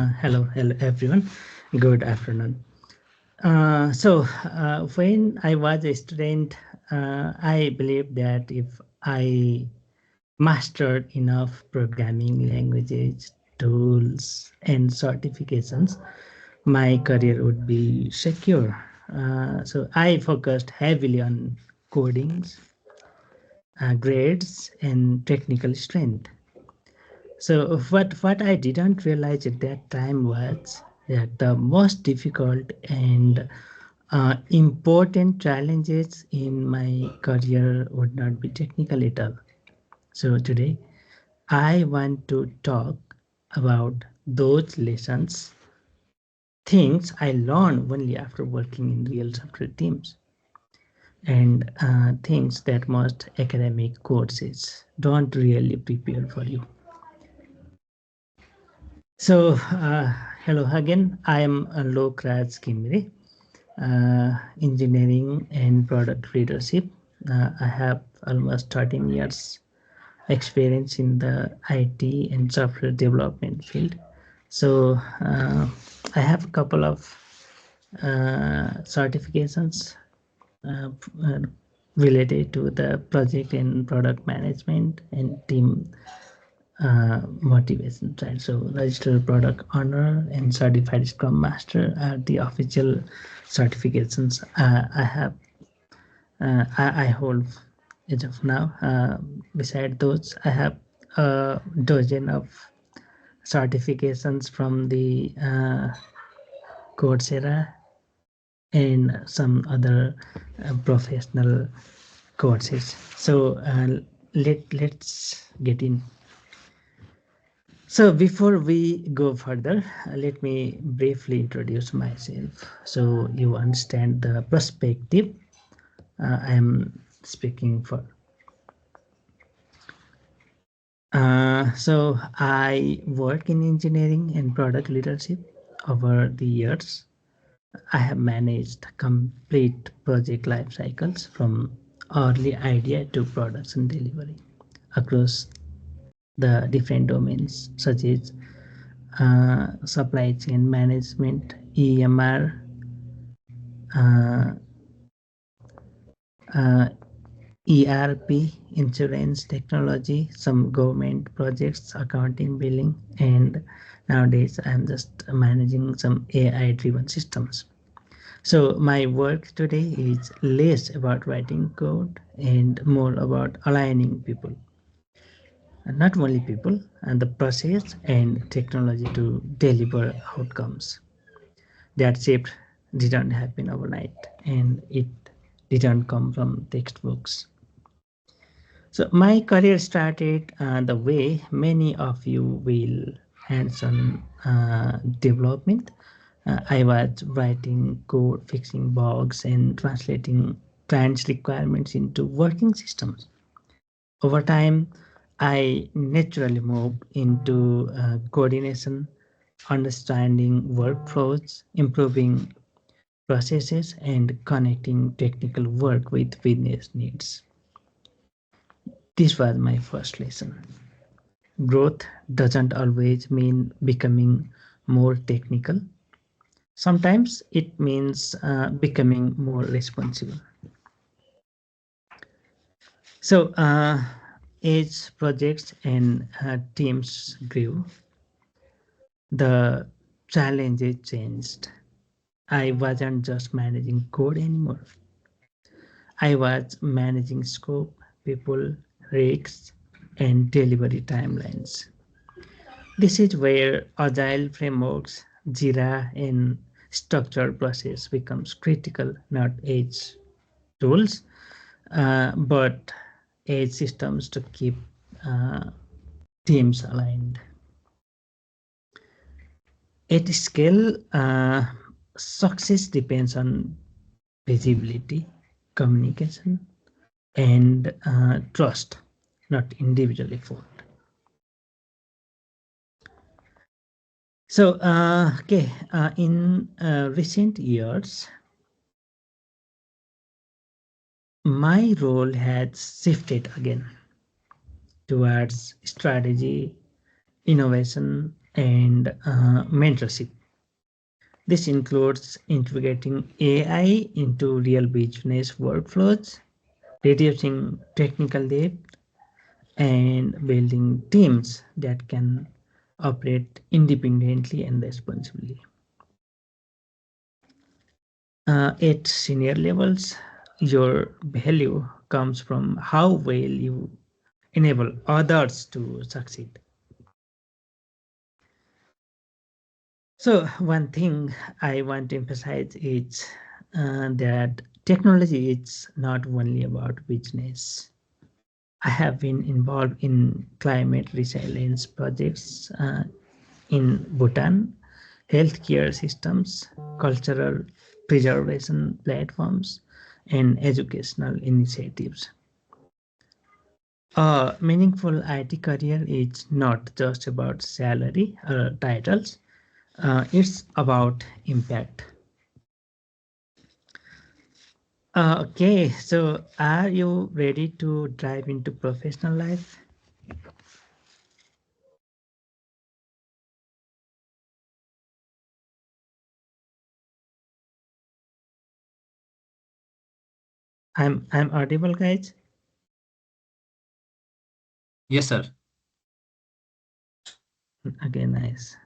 Hello everyone. Good afternoon. When I was a student, I believed that if I mastered enough programming languages, tools, and certifications, my career would be secure. So I focused heavily on codings, grades, and technical strength. So what I didn't realize at that time was that the most difficult and important challenges in my career would not be technical at all. So today I want to talk about those lessons, things I learned only after working in real software teams, and things that most academic courses don't really prepare for you. Hello again. I am Lokraj Kimre, engineering and product leadership. I have almost 13 years experience in the IT and software development field. So I have a couple of certifications uh, uh, related to the project and product management and team motivation, right? So registered product owner and certified scrum master are the official certifications I have. I hold as of now. Beside those, I have a dozen of certifications from the Coursera and some other professional courses. So let's get in. So before we go further, let me briefly introduce myself so you understand the perspective I am speaking for. So I work in engineering and product leadership over the years. I have managed complete project life cycles from early idea to production delivery across the different domains such as supply chain management, EMR, uh, uh, ERP, insurance technology, some government projects, accounting, billing, and nowadays I'm just managing some AI-driven systems. So my work today is less about writing code and more about aligning people, and not only people, and the process and technology to deliver outcomes. That shift didn't happen overnight and it didn't come from textbooks. So my career started the way many of you will, hands-on development. I was writing code, fixing bugs, and translating clients' requirements into working systems. Over time, I naturally moved into coordination, understanding workflows, improving processes, and connecting technical work with business needs. This was my first lesson. Growth doesn't always mean becoming more technical. Sometimes it means becoming more responsible. So, as projects and teams grew, the challenges changed. I wasn't just managing code anymore. I was managing scope, people, risks, and delivery timelines. This is where agile frameworks, Jira, and structured process becomes critical, not as tools, but as systems to keep uh, teams aligned. At scale, success depends on visibility, communication, and trust, not individual effort. So, in recent years, my role has shifted again towards strategy, innovation, and mentorship. This includes integrating AI into real business workflows, reducing technical debt, and building teams that can operate independently and responsibly. At senior levels, your value comes from how well you enable others to succeed. So one thing I want to emphasize is that technology is not only about business. I have been involved in climate resilience projects in Bhutan, healthcare systems, cultural preservation platforms, and educational initiatives. A meaningful IT career is not just about salary or titles, it's about impact. Okay, so are you ready to dive into professional life? I'm audible, guys. Yes, sir. Okay, nice.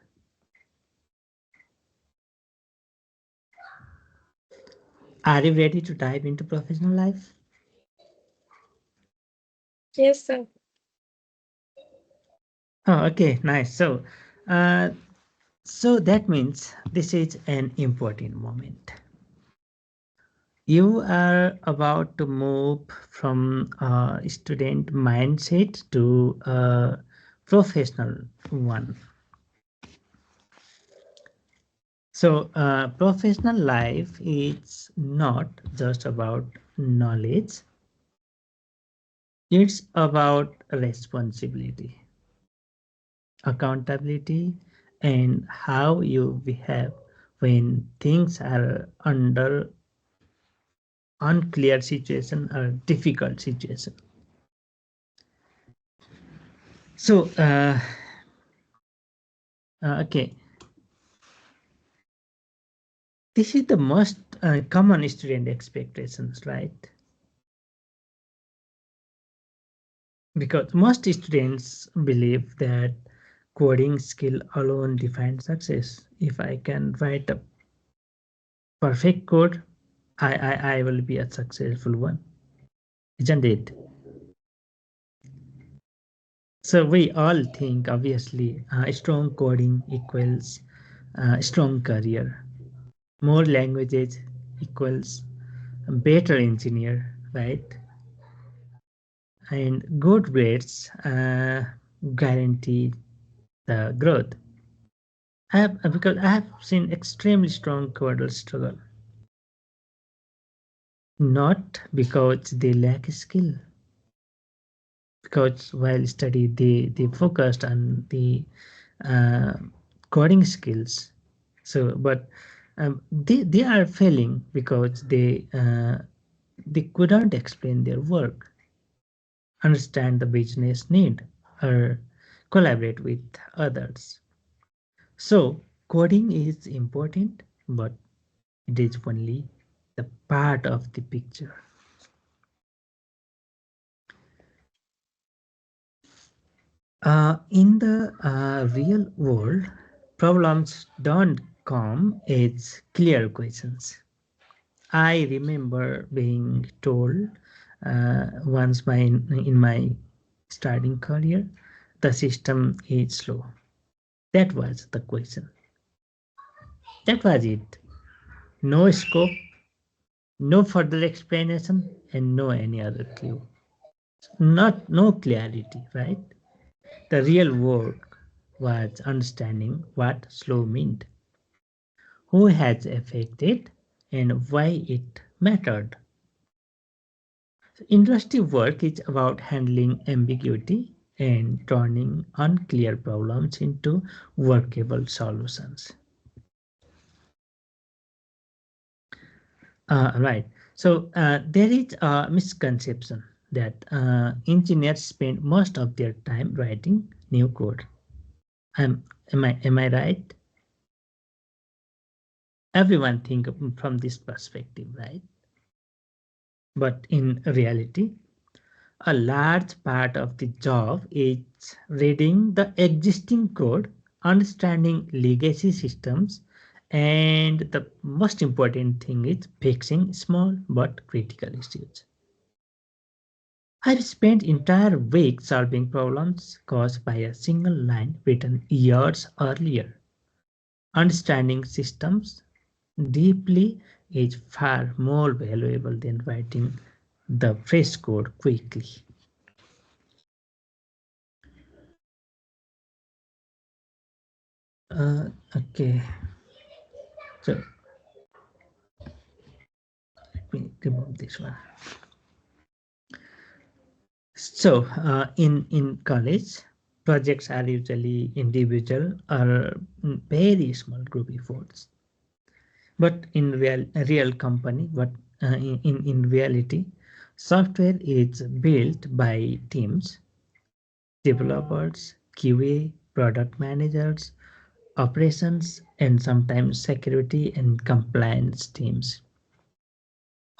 Are you ready to dive into professional life? Yes, sir. Oh, okay, nice. Uh, so that means this is an important moment. You are about to move from a student mindset to a professional one. So, professional life is not just about knowledge, it's about responsibility, accountability, and how you behave when things are under unclear situation or difficult situation. So, okay, this is the most common student expectations, right? Because most students believe that coding skill alone defines success. If I can write a perfect code, I will be a successful one, isn't it? So we all think obviously strong coding equals strong career. More languages equals a better engineer, right? And good grades guarantee the growth. Because I have seen extremely strong coders struggle, not because they lack skill, because while study they focused on the uh, coding skills. So, but they are failing because they couldn't explain their work, understand the business need, or collaborate with others. So, coding is important, but it is only the part of the picture. In the real world, problems don't come as clear questions. I remember being told once in my starting career, the system is slow. That was the question. That was it. No scope, no further explanation, and no any other clue. Not no clarity, right? The real work was understanding what slow meant, who has affected, and why it mattered. Industry work is about handling ambiguity and turning unclear problems into workable solutions. Right. So there is a misconception that engineers spend most of their time writing new code. Am I right? Everyone think from this perspective, right? But in reality, a large part of the job is reading the existing code, understanding legacy systems, and the most important thing is fixing small but critical issues. I've spent entire weeks solving problems caused by a single line written years earlier. Understanding systems deeply is far more valuable than writing the fresh code quickly. Okay, so let me remove this one. So in college, projects are usually individual or very small group efforts. But in real company, but in reality, software is built by teams, developers, QA, product managers, operations, and sometimes security and compliance teams.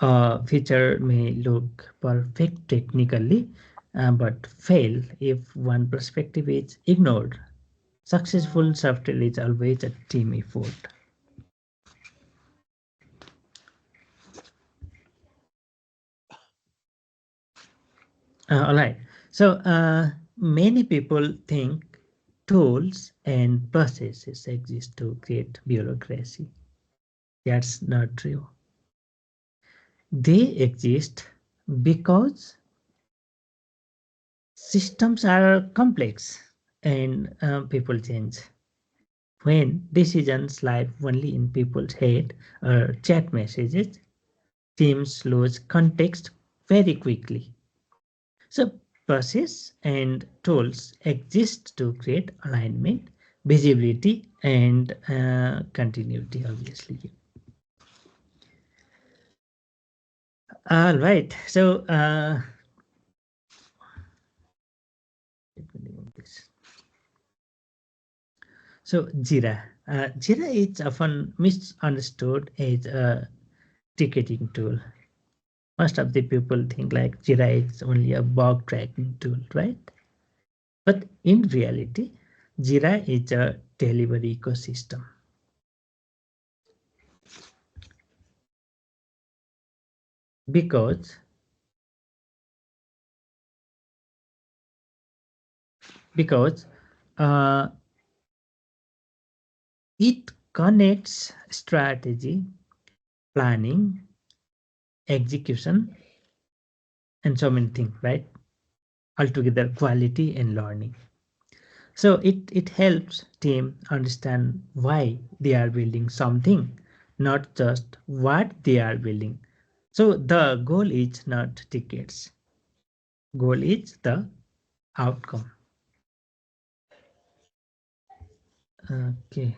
A feature may look perfect technically, but fail if one perspective is ignored. Successful software is always a team effort. All right. So many people think tools and processes exist to create bureaucracy. That's not true. They exist because systems are complex and people change. When decisions live only in people's head or chat messages, teams lose context very quickly. So process and tools exist to create alignment, visibility, and continuity, obviously. All right. So let me remove this. So Jira. Jira is often misunderstood as a ticketing tool. Most of the people think like Jira is only a bug tracking tool, right? But in reality, Jira is a delivery ecosystem. because because uh, it connects strategy, planning, execution, and so many things, right? Altogether, quality and learning. So it helps team understand why they are building something, not just what they are building. So the goal is not tickets. Goal is the outcome. Okay.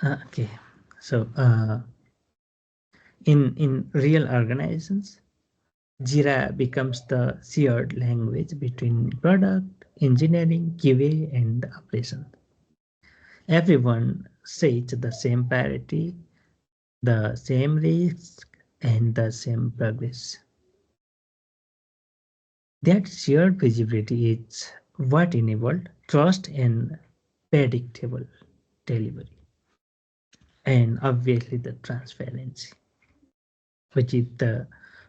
Okay. So in real organizations, Jira becomes the shared language between product, engineering, QA, and operation. Everyone says the same priority, the same risk, and the same progress. That shared visibility is what enabled trust and predictable delivery. And obviously the transparency, which is the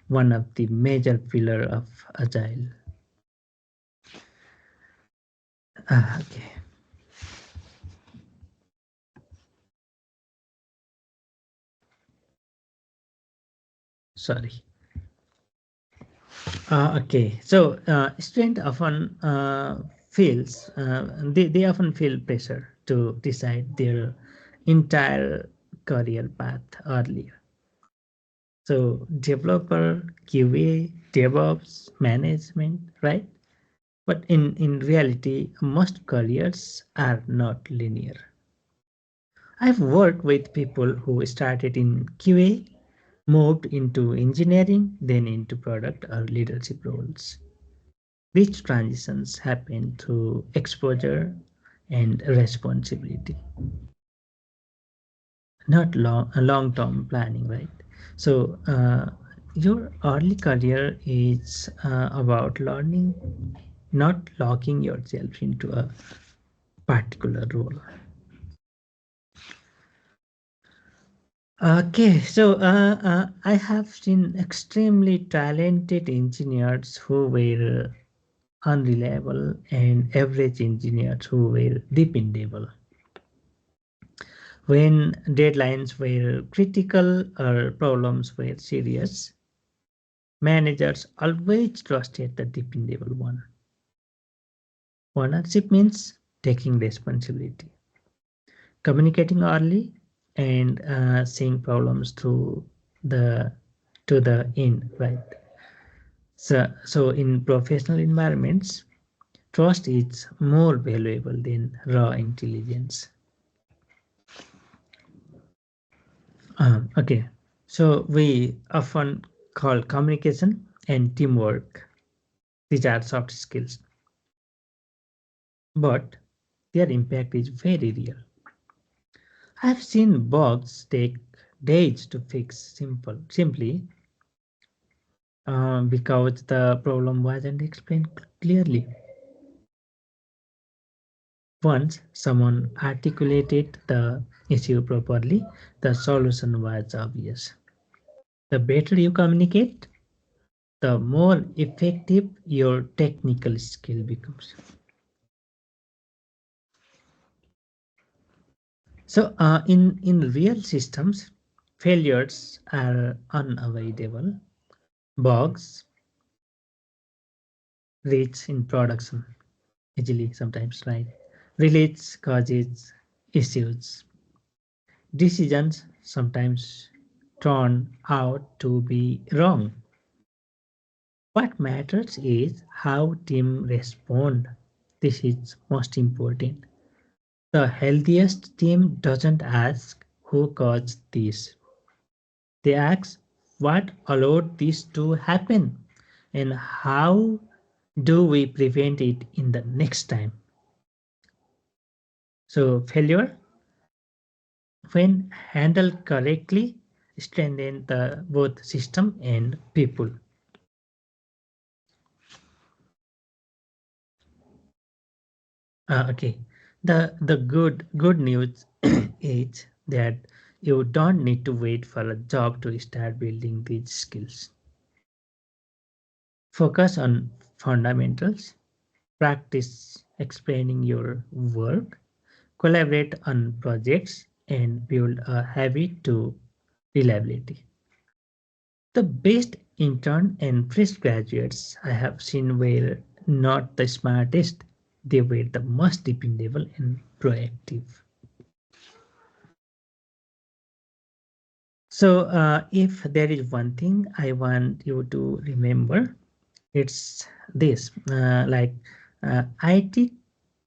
one of the major pillar of agile. Okay. Sorry. Okay, so student often they often feel pressure to decide their entire career path earlier. So developer, QA, DevOps, management, right? But in reality, most careers are not linear. I've worked with people who started in QA moved into engineering, then into product or leadership roles. These transitions happen through exposure and responsibility, not long-term planning, right? So your early career is about learning, not locking yourself into a particular role. Okay, so I have seen extremely talented engineers who were unreliable and average engineers who were dependable. When deadlines were critical or problems were serious, managers always trusted the dependable one. Ownership means taking responsibility, communicating early, and seeing problems through the to the end, right? So in professional environments, trust is more valuable than raw intelligence. Okay, so we often call communication and teamwork. These are soft skills, but their impact is very real. I've seen bugs take days to fix simply because the problem wasn't explained clearly. Once someone articulated the issue properly, the solution was obvious. The better you communicate, the more effective your technical skill becomes. So, in real systems, failures are unavoidable. Bugs reach in production easily sometimes, right? Release causes issues. Decisions sometimes turn out to be wrong. What matters is how team respond. This is most important. The healthiest team doesn't ask who caused this. They ask what allowed this to happen and how do we prevent it in the next time. So failure, when handled correctly, strengthen the both system and people. Okay, the good news is that you don't need to wait for a job to start building these skills. Focus on fundamentals, practice explaining your work, collaborate on projects, and build a habit to reliability. The best intern and fresh graduates I have seen were not the smartest, they were the most dependable and proactive. So, if there is one thing I want you to remember, it's this IT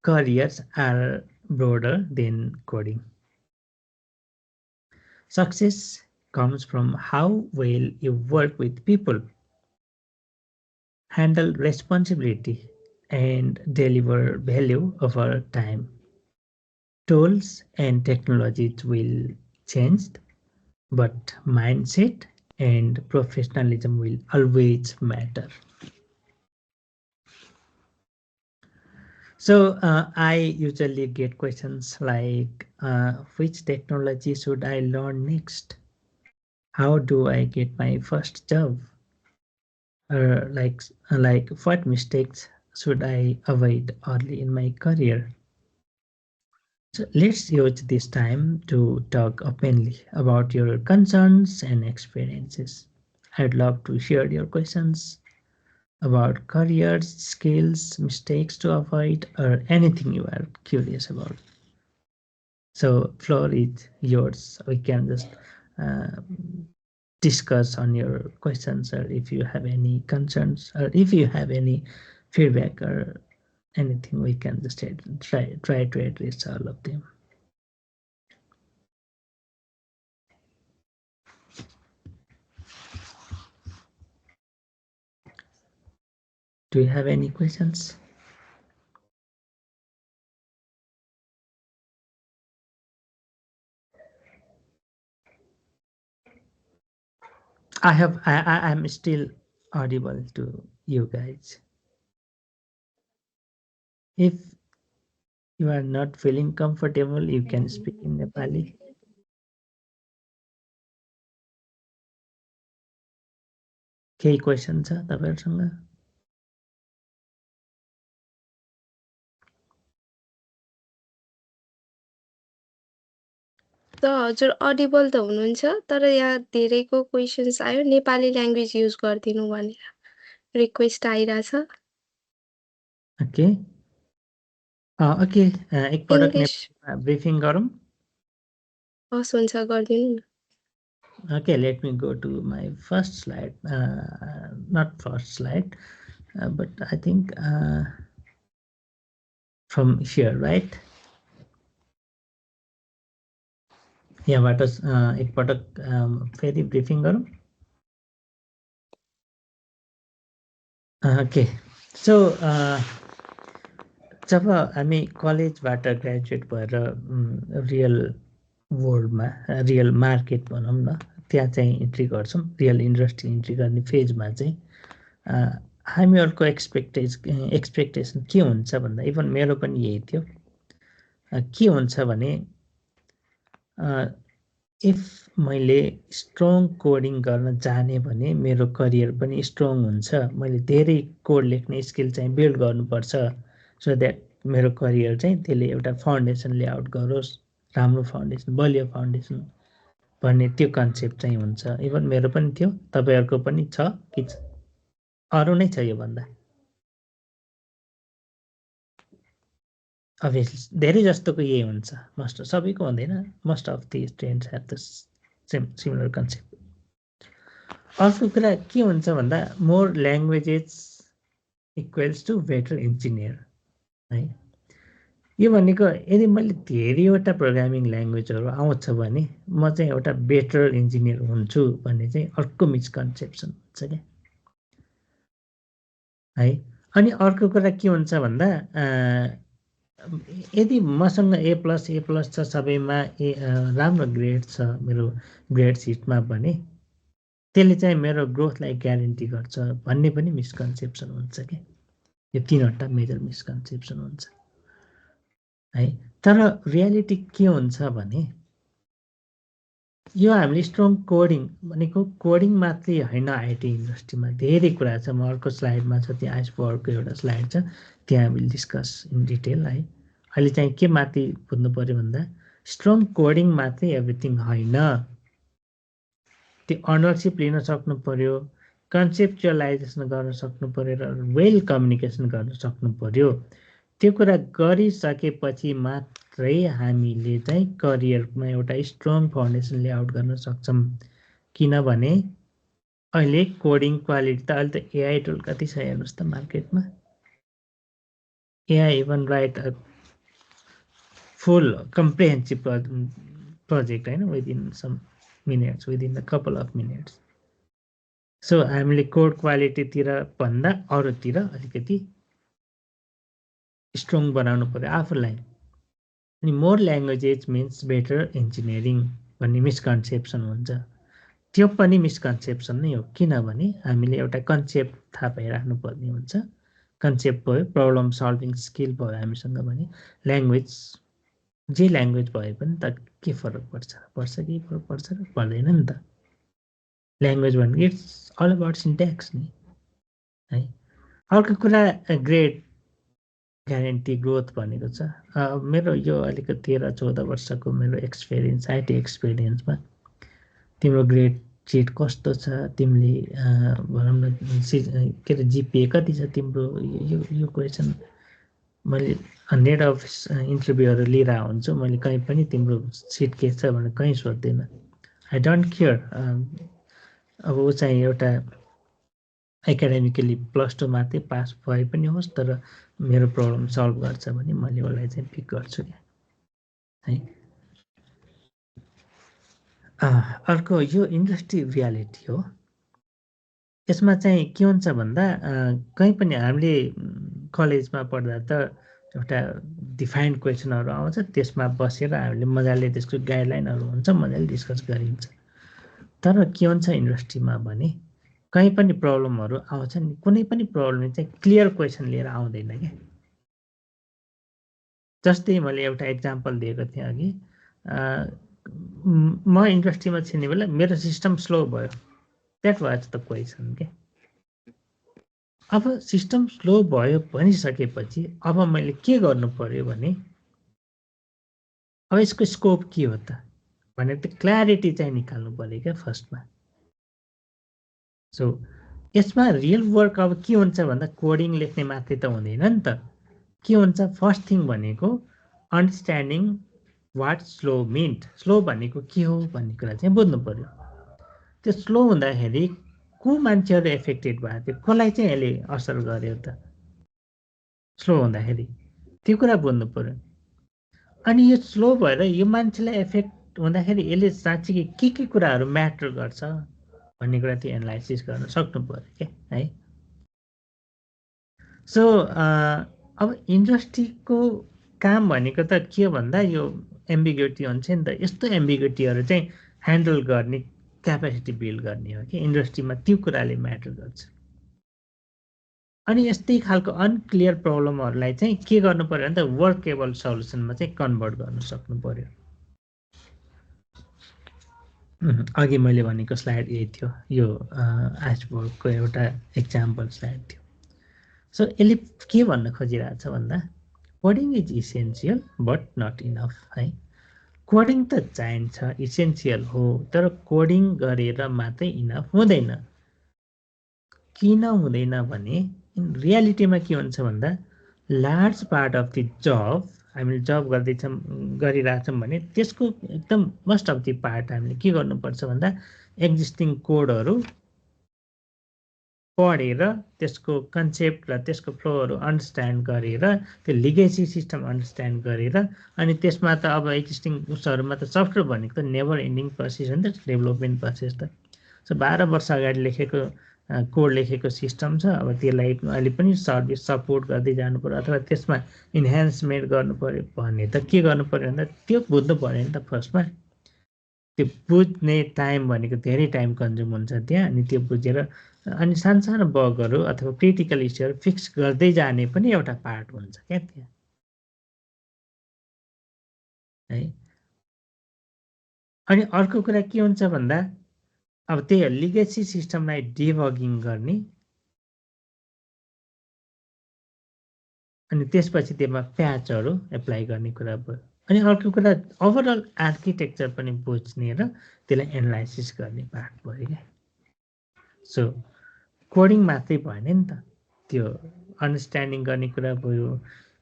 careers are broader than coding. Success comes from how well you work with people, handle responsibility, and deliver value over time. Tools and technologies will change, but mindset and professionalism will always matter. So I usually get questions like, which technology should I learn next? How do I get my first job? Or like what mistakes should I avoid early in my career? So let's use this time to talk openly about your concerns and experiences. I'd love to hear your questions about careers, skills, mistakes to avoid, or anything you are curious about. So floor is yours. We can just uh, discuss on your questions, or if you have any concerns, or if you have any feedback or anything, we can just try to address all of them. Do you have any questions? I'm still audible to you guys. If you are not feeling comfortable, you can speak in Nepali. केही question छ तपाईहरुसँग? त हजुर audible त हुनुहुन्छ तर यहाँ धेरैको questions आयो नेपाली ल्याङ्ग्वेज युज गरिदिनु भनेर रिक्वेस्ट आइरहेछ ओके ओके एकपटक इङ्ग्लिस नेपालीमा ब्रिफिङ गरौँ. हस् हुन्छ गरिदिनु न Okay, let me go to my first slide. Not first slide, but I think from here, right? यहाँबाट एकपटक फेरि ब्रिफिङ गरौँ. Okay, so जब हामी कलेजबाट ग्रेजुएट भएर रियल वर्ल्डमा रियल मार्केट भनौँ न त्यहाँ चाहिँ इन्ट्री गर्छौँ. रियल इन्डस्ट्री इन्ट्री गर्ने फेजमा चाहिँ हामीहरूको एक्सपेक्टेसन के हुन्छ भन्दा इभन मेरो पनि यही थियो. के हुन्छ भने इफ मैले स्ट्रङ कोडिङ गर्न जाने भने मेरो करियर पनि स्ट्रङ हुन्छ. मैले धेरै कोड लेख्ने स्किल चाहिँ बिल्ड गर्नुपर्छ सो द्याट मेरो करियर चाहिँ त्यसले एउटा फाउन्डेसन लेआउट गरोस्, राम्रो फाउन्डेसन, बलियो फाउन्डेसन भन्ने त्यो कन्सेप्ट चाहिँ हुन्छ. इभन मेरो पनि थियो, तपाईँहरूको पनि छ कि अरू नै छ योभन्दा? अभियसली धेरै जस्तोको यही हुन्छ. मोस्ट सबैको हुँदैन, most of the students have the similar concept. अर्को कुरा के हुन्छ भन्दा more languages equals to better engineer है. यो भनेको यदि मैले धेरैवटा प्रोग्रामिङ ल्याङ्ग्वेजहरू आउँछ भने म चाहिँ एउटा बेटर इन्जिनियर हुन्छु भन्ने चाहिँ अर्को मिसकन्सेप्सन हुन्छ क्या है. अनि अर्को कुरा के हुन्छ भन्दा यदि मसँग A+ छ सबैमा राम्रो ग्रेड छ मेरो ग्रेड सिटमा भने त्यसले चाहिँ मेरो ग्रोथलाई ग्यारेन्टी गर्छ भन्ने पनि मिसकन्सेप्सन हुन्छ क्या. यो तीनवटा मेजर मिसकन्सेप्सन हुन्छ है. तर रियालिटी के हुन्छ भने यो हामीले स्ट्रङ कोडिङ भनेको कोडिङ मात्रै होइन. आइटी इन्डस्ट्रीमा धेरै कुरा छ. म अर्को स्लाइडमा छ त्यहाँ आइसबर्गको एउटा स्लाइड छ त्यहाँ हामीले डिस्कस इन डिटेल है. अहिले चाहिँ के माथि बुझ्नु पर्यो भन्दा स्ट्रङ कोडिङ मात्रै एभ्रिथिङ होइन. त्यो अनरसिप लिन सक्नु पर्यो, कन्सेप्चुअलाइजेसन गर्न सक्नु पर्यो र वेल कम्युनिकेसन गर्न सक्नु पर्यो. त्यो कुरा गरिसकेपछि मात्रै हामीले चाहिँ करियरमा एउटा स्ट्रङ फाउन्डेसन लेआउट गर्न सक्छौँ. किनभने अहिले कोडिङ क्वालिटी त अहिले त एआई टुल कति छ हेर्नुहोस् त मार्केटमा. AI even write full comprehensive project होइन within some minutes, within a couple of minutes. So हामीले कोड क्वालिटीतिर भन्दा अरूतिर अलिकति स्ट्रङ बनाउनु पर्यो आफूलाई. अनि more languages means better engineering भन्ने मिसकन्सेप्सन हुन्छ. त्यो पनि मिसकन्सेप्सन नै हो. किनभने हामीले एउटा कन्सेप्ट थाहा पाइराख्नु पर्ने हुन्छ. कन्सेप्ट भयो, प्रब्लम सल्भिङ स्किल भयो हामीसँग भने ल्याङ्ग्वेज जे ल्याङ्ग्वेज भए पनि त के फरक पर्छ? केही फरक पर्छ र पर्दैन नि त. ल्याङ्ग्वेज भनेको इट्स अल अबाउट सिन्ट्याक्स नि है. अर्को कुरा ग्रेड ग्यारेन्टी ग्रोथ भनेको छ. मेरो यो अलिकति 13-14 वर्षको मेरो एक्सपिरियन्स आइटी एक्सपिरियन्समा तिम्रो ग्रेड सिट कस्तो छ, तिमीले भनौँ न के अरे जिपिए कति छ तिम्रो, यो क्वेसन मैले 100 अफ इन्टरभ्यूहरू लिएर हुन्छु. मैले कहीँ पनि तिम्रो सिट के छ भनेर कहीँ सोध्दैन. I don't care. अब ऊ चाहिँ एउटा एकाडेमिकली +2 मात्रै पास भए पनि होस् तर मेरो प्रब्लम सल्भ गर्छ भने मैले उसलाई चाहिँ पिक गर्छु क्या है. अर्को यो इन्डस्ट्री रियालिटी हो. यसमा चाहिँ के हुन्छ भन्दा कहीँ पनि हामीले कलेजमा पढ्दा त एउटा डिफाइन्ड क्वेसनहरू आउँछ, त्यसमा बसेर हामीले मजाले त्यसको गाइडलाइनहरू हुन्छ, मजाले डिस्कस गरिन्छ। तर के हुन्छ इन्डस्ट्रीमा भने कहीँ पनि प्रब्लमहरू आउँछ नि, कुनै पनि प्रब्लम चाहिँ क्लियर क्वेसन लिएर आउँदैन क्या। जस्तै मैले एउटा एक्जाम्पल दिएको थिएँ अघि, म इन्डस्ट्रीमा छिर्ने बेला मेरो सिस्टम स्लो भयो, द्याट वाज द क्वेसन के। अब सिस्टम स्लो भयो भनिसकेपछि अब मैले के गर्नु पर्यो भने अब यसको स्कोप के हो त भनेर त क्ल्यारिटी चाहिँ निकाल्नु पर्यो क्या फर्स्टमा। सो यसमा रियल वर्क अब के हुन्छ भन्दा कोडिङ लेख्ने मात्रै त हुँदैन नि त। के हुन्छ फर्स्ट थिङ भनेको understanding what slow meant, slow भनेको के हो भन्ने कुरा चाहिँ बुझ्नु पर्यो। त्यो स्लो हुँदाखेरि को मान्छेहरू एफेक्टेड भएको थियो, कसलाई चाहिँ यसले असर गर्यो त स्लो हुँदाखेरि, त्यो कुरा बुझ्नु पर्यो। अनि यो स्लो भएर यो मान्छेलाई एफेक्ट हुँदाखेरि यसले साँच्चै के कुराहरू म्याटर गर्छ भन्ने कुरा त्यो एनालाइसिस गर्न सक्नु पर्यो क्या है। सो अब इन्डस्ट्रीको काम भनेको त के हो भन्दा यो एम्बिग्युटी हुन्छ नि त, यस्तो एम्बिग्युटीहरू चाहिँ ह्यान्डल गर्ने क्यापेसिटी बिल्ड गर्ने हो कि इन्डस्ट्रीमा, त्यो कुराले म्याटर गर्छ। अनि यस्तै खालको अनक्लियर प्रब्लमहरूलाई चाहिँ के गर्नु पर्यो भने त वर्केबल सल्युसनमा चाहिँ कन्भर्ट गर्न सक्नु पर्यो। अघि मैले भनेको स्लाइड यही थियो, यो आइसबर्गको एउटा एक्जाम्पल स्लाइड थियो। सो यसले के भन्न खोजिरहेछ भन्दा coding is essential but not enough है। कोडिङ त चाहिन्छ, इसेन्सियल हो, तर कोडिङ गरेर मात्रै इनफ हुँदैन। किन हुँदैन भने रियालिटीमा के हुन्छ भन्दा लार्ज पार्ट अफ द जब हामीले जब गरिरहेछौँ भने त्यसको एकदम मोस्ट अफ द पार्ट हामीले के गर्नुपर्छ भन्दा एक्जिस्टिङ कोडहरू पढेर त्यसको कन्सेप्ट र त्यसको फ्लोहरू अन्डरस्ट्यान्ड गरेर त्यो लिगेसी सिस्टम अन्डरस्ट्यान्ड गरेर अनि त्यसमा त अब एक्जिस्टिङ उसहरूमा त सफ्टवेयर भनेको त नेभर एन्डिङ प्रोसेस हो नि त, डेभलपमेन्ट प्रोसेस त। सो 12 वर्ष अगाडि लेखेको कोड लेखेको सिस्टम छ, अब त्यसलाई अहिले पनि सर्भिस सपोर्ट गर्दै जानु पर्यो अथवा त्यसमा इन्हान्समेन्ट गर्नु पर्यो भने त के गर्नु पर्यो भन्दा त्यो बुझ्नु पर्यो नि त फर्स्टमा। त्यो बुझ्ने टाइम भनेको धेरै टाइम कन्ज्युम हुन्छ त्यहाँ, अनि त्यो बुझेर अनि सानो बगहरू अथवा क्रिटिकल इस्युहरू फिक्स गर्दै जाने पनि एउटा पार्ट हुन्छ क्या त्यहाँ है। अनि अर्को कुरा के हुन्छ भन्दा अब त्यही लिगेसी सिस्टमलाई डिबगिङ गर्ने अनि त्यसपछि त्यसमा प्याचहरू एप्लाई गर्ने कुरा भयो। अनि अर्को कुरा ओभरअल आर्किटेक्चर पनि बुझ्ने र त्यसलाई एनालाइसिस गर्ने पार्ट भयो क्या। सो कोडिङ मात्रै भएन नि त, त्यो अन्डरस्ट्यान्डिङ गर्ने कुरा भयो,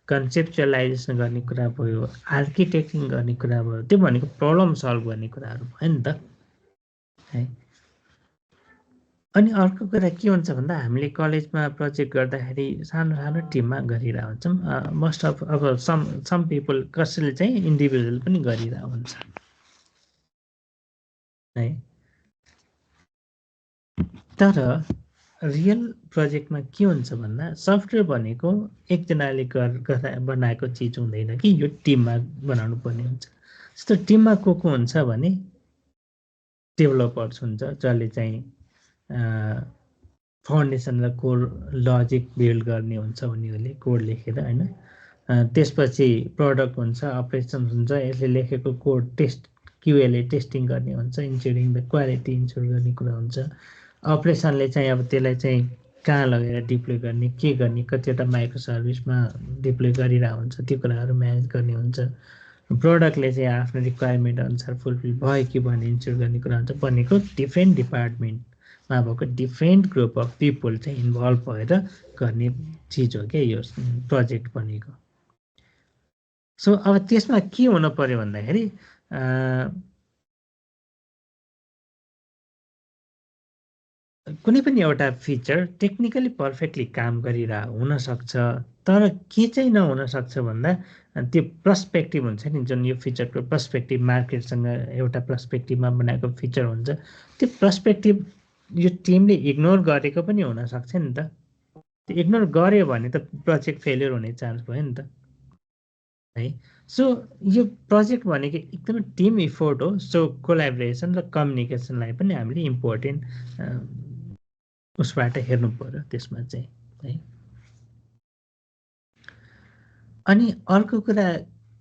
कन्सेप्चुअलाइजेसन गर्ने कुरा भयो, आर्किटेक्टिङ गर्ने कुरा भयो, त्यो भनेको प्रब्लम सल्भ गर्ने कुराहरू भयो नि त है। अनि अर्को कुरा के हुन्छ भन्दा हामीले कलेजमा प्रोजेक्ट गर्दाखेरि सानो टिममा गरिरहेको हुन्छौँ। मोस्ट अफ अब सम पिपल कसैले चाहिँ इन्डिभिजुअल पनि गरिरहेको हुन्छ है। तर रियल प्रोजेक्टमा के हुन्छ भन्दा सफ्टवेयर भनेको एकजनाले बनाएको चिज हुँदैन कि, यो टिममा बनाउनु पर्ने हुन्छ। जस्तो टिममा को हुन्छ भने डेभलपर्स हुन्छ जसले चाहिँ फाउन्डेसन र कोर लजिक बिल्ड गर्ने हुन्छ उनीहरूले कोड लेखेर होइन। त्यसपछि प्रडक्ट हुन्छ, अपरेसन्स हुन्छ, यसले लेखेको कोड क्युएले टेस्टिङ गर्ने हुन्छ, इन्स्योरिङ द क्वालिटी इन्स्योर गर्ने कुरा हुन्छ। अपरेसनले चाहिँ अब त्यसलाई चाहिँ कहाँ लगेर डिप्लोय गर्ने, के गर्ने, कतिवटा माइक्रो सर्भिसमा डिप्लोय गरिरहेको हुन्छ, त्यो कुराहरू म्यानेज गर्ने हुन्छ। प्रडक्टले चाहिँ आफ्नो रिक्वायरमेन्ट अनुसार फुलफिल भयो कि भन्ने इन्स्योर गर्ने कुरा हुन्छ। भनेको डिफ्रेन्ट डिपार्टमेन्टमा भएको डिफ्रेन्ट ग्रुप अफ पिपल चाहिँ इन्भल्भ भएर गर्ने चिज हो क्या यो प्रोजेक्ट भनेको। सो अब त्यसमा के हुनु पर्यो भन्दाखेरि कुनै पनि एउटा फिचर टेक्निकली पर्फेक्टली काम गरिरहेको हुनसक्छ, तर के चाहिँ नहुन सक्छ भन्दा त्यो पर्सपेक्टिभ हुन्छ नि, जुन यो फिचरको पर्सपेक्टिभ मार्केटसँग एउटा पर्सपेक्टिभमा बनाएको फिचर हुन्छ, त्यो पर्सपेक्टिभ यो टिमले इग्नोर गरेको पनि हुनसक्छ नि त। त्यो इग्नोर गर्यो भने त प्रोजेक्ट फेलियर हुने चान्स भयो नि त है। सो यो प्रोजेक्ट भनेको एकदमै टिम इफोर्ट हो। सो कोलाबोरेसन र कम्युनिकेसनलाई पनि हामीले इम्पोर्टेन्ट उसबाट हेर्नु पर्यो त्यसमा चाहिँ है। अनि अर्को कुरा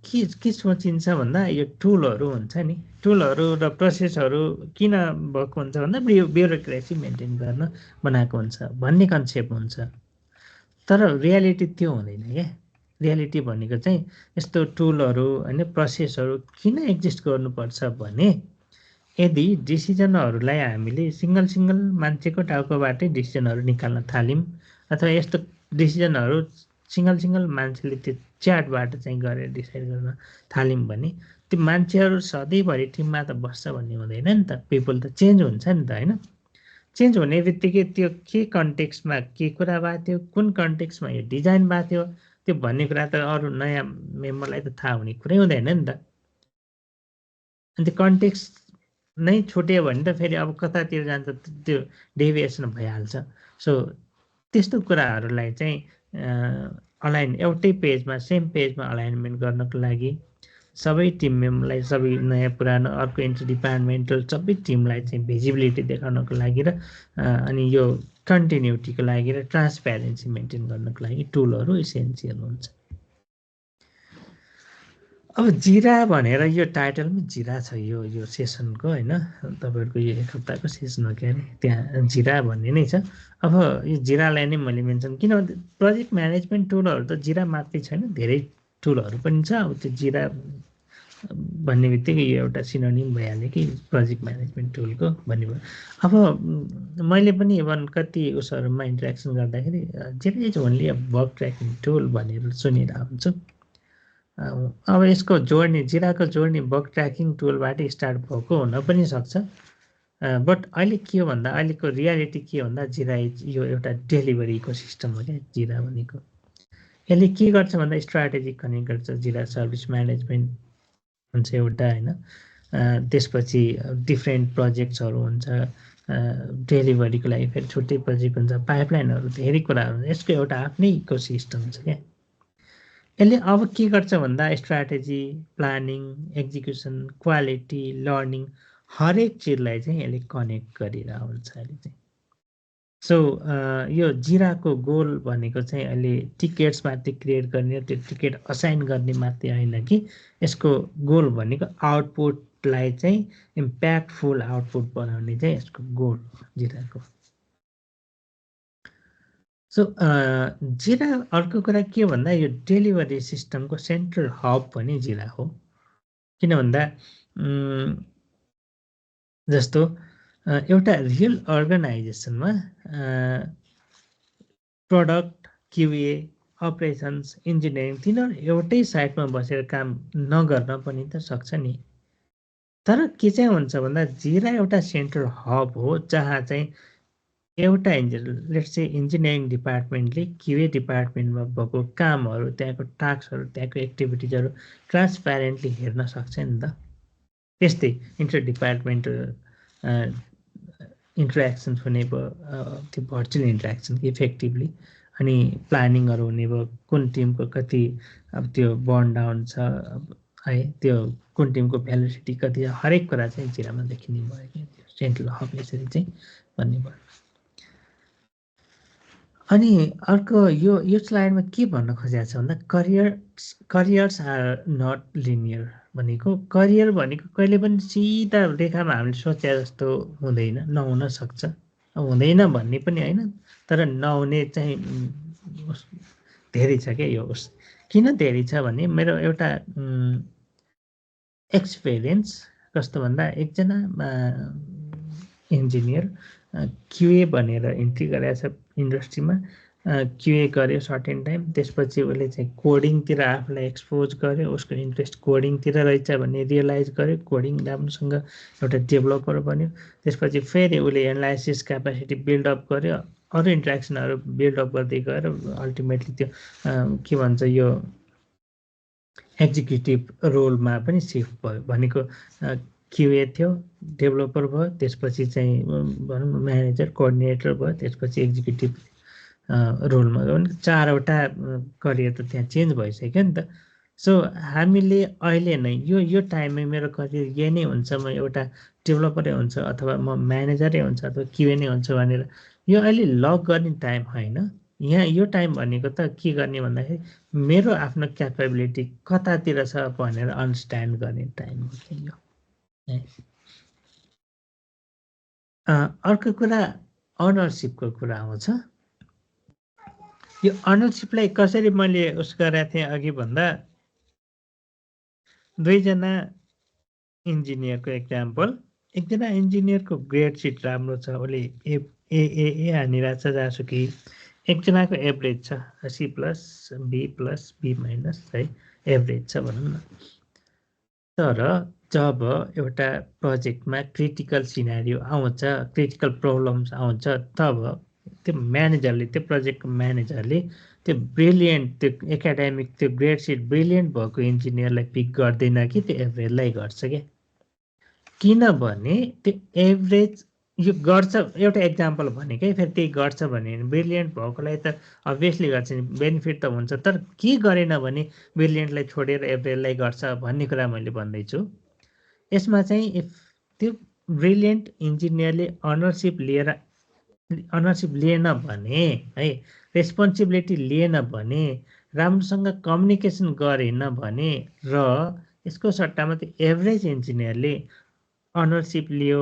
के सोचिन्छ भन्दा यो टुलहरू हुन्छ नि, टुलहरू र प्रोसेसहरू किन भएको हुन्छ भन्दा ब्युरोक्रेसी मेन्टेन गर्न बनाएको हुन्छ भन्ने कन्सेप्ट हुन्छ। तर रियालिटी त्यो हुँदैन क्या। रियालिटी भनेको चाहिँ यस्तो टुलहरू होइन प्रोसेसहरू किन एक्जिस्ट गर्नुपर्छ भने यदि डिसिजनहरूलाई हामीले सिङ्गल मान्छेको टाउकोबाटै डिसिजनहरू निकाल्न थाल्यौँ अथवा यस्तो डिसिजनहरू सिङ्गल मान्छेले त्यो च्याटबाट चाहिँ गरेर डिसाइड गर्न थाल्यौँ भने त्यो मान्छेहरू सधैँभरि टिममा त बस्छ भन्ने हुँदैन नि त। पिपल त चेन्ज हुन्छ नि त होइन। चेन्ज हुने बित्तिकै त्यो के कन्टेक्स्टमा के कुरा भएको थियो, कुन कन्टेक्स्टमा यो डिजाइन भएको थियो त्यो भन्ने कुरा त अरू नयाँ मेम्बरलाई त थाहा हुने कुरै हुँदैन नि त। अनि त्यो कन्टेक्स्ट नै छुट्यो भने त फेरि अब कतातिर जान्छ त्यो डेभिएसन भइहाल्छ। सो त्यस्तो कुराहरूलाई चाहिँ अलाइन एउटै पेजमा सेम पेजमा अलाइनमेन्ट गर्नको लागि सबै टिम मेम्बरलाई सबै नयाँ पुरानो अर्को इन्टर डिपार्टमेन्टल सबै टिमलाई चाहिँ भिजिबिलिटी देखाउनको लागि र अनि यो कन्टिन्युटीको लागि र ट्रान्सप्यारेन्सी मेन्टेन गर्नको लागि टुलहरू इसेन्सियल हुन्छ। अब जिरा भनेर यो टाइटलमा जिरा छ यो सेसनको होइन, तपाईँहरूको यो एक हप्ताको सेसन हो क्या अरे, त्यहाँ जिरा भन्ने नै छ। अब यो जिरालाई नै मैले मेन्सन किनभने प्रोजेक्ट म्यानेजमेन्ट टुलहरू त जिरा मात्रै छैन, धेरै टुलहरू पनि छ। अब त्यो जिरा भन्ने बित्तिकै यो एउटा सिनोनिम भइहाल्यो कि प्रोजेक्ट म्यानेजमेन्ट टुलको भन्ने भयो। अब मैले पनि इभन कति उसहरूमा इन्ट्रेक्सन गर्दाखेरि Jira is only a bug tracking tool भनेर सुनिरहेको हुन्छु। अब यसको जोड्ने जिराको जोड्ने बग ट्र्याकिङ टुलबाटै स्टार्ट भएको हुन पनि सक्छ। बट अहिले के हो भन्दा अहिलेको रियालिटी के हो भन्दा जिरा यो एउटा डेलिभरी इकोसिस्टम हो क्या जिरा भनेको। यसले के गर्छ भन्दा स्ट्राटेजी कनेक्ट गर्छ। जिरा सर्भिस म्यानेजमेन्ट हुन्छ एउटा होइन, त्यसपछि डिफ्रेन्ट प्रोजेक्ट्सहरू हुन्छ, डेलिभरीको लागि फेरि छुट्टै प्रोजेक्ट हुन्छ, पाइपलाइनहरू धेरै कुराहरू हुन्छ। यसको एउटा आफ्नै इकोसिस्टम छ क्या। यसले अब के गर्छ भन्दा strategy, planning, execution, quality, learning हरेक चिजलाई चाहिँ यसले कनेक्ट गरिरहेको हुन्छ अहिले चाहिँ। सो यो जिराको गोल भनेको चाहिँ अहिले टिकेट्स मात्रै क्रिएट गर्ने, त्यो टिकेट असाइन गर्ने मात्रै होइन कि यसको गोल भनेको आउटपुटलाई चाहिँ इम्प्याक्टफुल आउटपुट बनाउने चाहिँ यसको गोल जिराको। सो जिरा अर्को कुरा के भन्दा यो डेलिभरी सिस्टमको सेन्ट्रल हब पनि जिरा हो। किन भन्दा जस्तो एउटा रियल अर्गनाइजेसनमा प्रडक्ट, क्युए, अपरेसन्स, इन्जिनियरिङ तिनीहरू एउटै साइडमा बसेर काम नगर्न पनि त सक्छ नि। तर के चाहिँ हुन्छ भन्दा जिरा एउटा सेन्ट्रल हब हो जहाँ चाहिँ एउटा लेट्स से इन्जिनियरिङ डिपार्टमेन्टले क्युए डिपार्टमेन्टमा भएको कामहरू, त्यहाँको टास्कहरू, त्यहाँको एक्टिभिटिजहरू ट्रान्सप्यारेन्टली हेर्न सक्छ नि त। त्यस्तै इन्टर डिपार्टमेन्टल इन्टरेक्सन हुने भयो, त्यो भर्चुअल इन्टरेक्सन इफेक्टिभली, अनि प्लानिङहरू हुने भयो, कुन टिमको कति अब त्यो बर्न डाउन छ है, त्यो कुन टिमको भेलोसिटी कति छ, हरेक कुरा चाहिँ जिरामा देखिने भयो क्या। त्यो सेन्ट्रल हब यसरी चाहिँ भन्ने भयो। अनि अर्को यो स्लाइडमा के भन्न खोजेको छ भन्दा करियर्स आर नट लिनियर भनेको, करियर भनेको कहिले पनि सिधा रेखामा हामीले सोचे जस्तो हुँदैन, नहुन सक्छ। हुँदैन भन्ने पनि होइन, तर नहुने चाहिँ धेरै छ क्या। यो किन धेरै छ भने मेरो एउटा एक्सपिरियन्स कस्तो भन्दा एकजना इन्जिनियर क्युए भनेर इन्ट्री गरेको छ इन्डस्ट्रीमा, क्युए गर्यो सर्टेन टाइम, त्यसपछि उसले चाहिँ कोडिङतिर आफूलाई एक्सपोज गर्यो, उसको इन्ट्रेस्ट कोडिङतिर रहेछ भन्ने रियलाइज गर्यो, कोडिङ राम्रोसँग एउटा डेभलपर बन्यो। त्यसपछि फेरि उसले एनालाइसिस क्यापेसिटी बिल्डअप गर्यो, अरू इन्ट्रेक्सनहरू बिल्डअप गर्दै गएर अल्टिमेटली त्यो के भन्छ यो एक्जिक्युटिभ रोलमा पनि सिफ्ट भयो। भनेको क्युए थियो, डेभलपर भयो, त्यसपछि चाहिँ भनौँ न म्यानेजर, कोअर्डिनेटर भयो, त्यसपछि एक्जिक्युटिभ रोलमा गयो भने 4वटा करियर त त्यहाँ चेन्ज भइसक्यो नि त। सो हामीले अहिले नै यो टाइममा मेरो करियर यही नै हुन्छ, म एउटा डेभलपरै हुन्छ अथवा म म्यानेजरै हुन्छ अथवा क्युए नै हुन्छ भनेर यो अहिले लक गर्ने टाइम होइन। यहाँ यो टाइम भनेको त के गर्ने भन्दाखेरि मेरो आफ्नो क्यापेबिलिटी कतातिर छ भनेर अन्डरस्ट्यान्ड गर्ने टाइम हो कि यो। अर्को कुरा अनरसिपको कुरा आउँछ। यो अनरसिपलाई कसरी मैले उस गरेको थिएँ अघि भन्दा 2जना इन्जिनियरको एक्जाम्पल। एकजना इन्जिनियरको ग्रेड सिट राम्रो छ, उसले ए हानिरहेको छ जहाँसुकै। एकजनाको एभरेज छ C+, B+, B- है, एभरेज छ भनौँ न। तर जब एउटा प्रोजेक्टमा क्रिटिकल सिनारियो आउँछ, क्रिटिकल प्रब्लम्स आउँछ, तब त्यो म्यानेजरले, त्यो प्रोजेक्टको म्यानेजरले त्यो ब्रिलियन्ट, त्यो एकाडेमिक, त्यो ग्रेड सिट ब्रिलियन्ट भएको इन्जिनियरलाई पिक गर्दैन कि त्यो एभरेजलाई गर्छ क्या। किनभने त्यो एभरेज यो गर्छ, एउटा एक्जाम्पल भनेकै, फेरि त्यही गर्छ भने ब्रिलियन्ट भएकोलाई त अभियसली गर्छ नि, बेनिफिट त हुन्छ। तर के गरेन भने ब्रिलियन्टलाई छोडेर एभरेजलाई गर्छ भन्ने कुरा मैले भन्दैछु। यसमा चाहिँ इफ त्यो ब्रिलियन्ट इन्जिनियरले अनरसिप लिएन भने है, रेस्पोन्सिबिलिटी लिएन भने, राम्रोसँग कम्युनिकेसन गरेन भने र यसको सट्टामा त्यो एभरेज इन्जिनियरले अनरसिप लियो,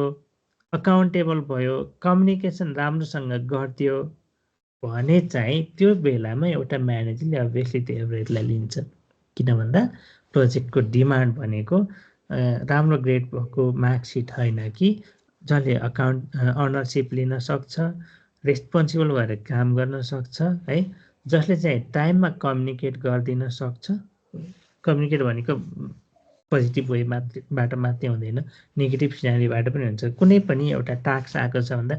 अकाउन्टेबल भयो, कम्युनिकेसन राम्रोसँग गरिदियो भने चाहिँ त्यो बेलामा एउटा म्यानेजरले अभियसली त्यो एभरेजलाई लिन्छ। किन भन्दा प्रोजेक्टको डिमान्ड भनेको राम्रो ग्रेड भएको मार्कसिट होइन कि जसले अनरसिप लिन सक्छ, रेस्पोन्सिबल भएर काम गर्न सक्छ है, जसले चाहिँ टाइममा कम्युनिकेट गरिदिन सक्छ। कम्युनिकेट भनेको पोजिटिभ वेबाट मात्रै हुँदैन, नेगेटिभ सिनारीबाट पनि हुन्छ। कुनै पनि एउटा टास्क आएको छ भन्दा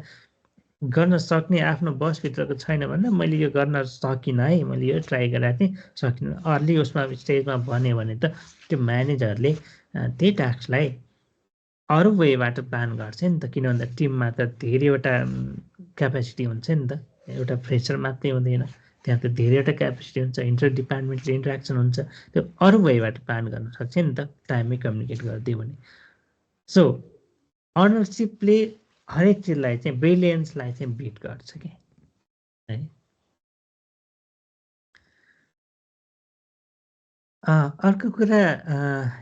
गर्न सक्ने आफ्नो बसभित्रको छैन भन्दा मैले यो गर्न सकिनँ है, मैले यो ट्राई गरेको थिएँ सकिनँ, अर्ली उसमा स्टेजमा भन्यो भने त त्यो म्यानेजरले त्यही टास्कलाई अरू वेबाट प्लान गर्छ नि त। किन भन्दा टिममा त धेरैवटा क्यापेसिटी हुन्छ नि त, एउटा फ्रेसर मात्रै हुँदैन, त्यहाँ त धेरैवटा क्यापेसिटी हुन्छ, इन्टर डिपार्टमेन्टल इन्ट्रेक्सन हुन्छ, त्यो अरू वेबाट प्लान गर्न सक्छ नि त टाइममै कम्युनिकेट गरिदियो भने। सो अनरसिपले हरेक चिजलाई चाहिँ ब्रिलियन्सलाई चाहिँ बिट गर्छ कि है। अर्को कुरा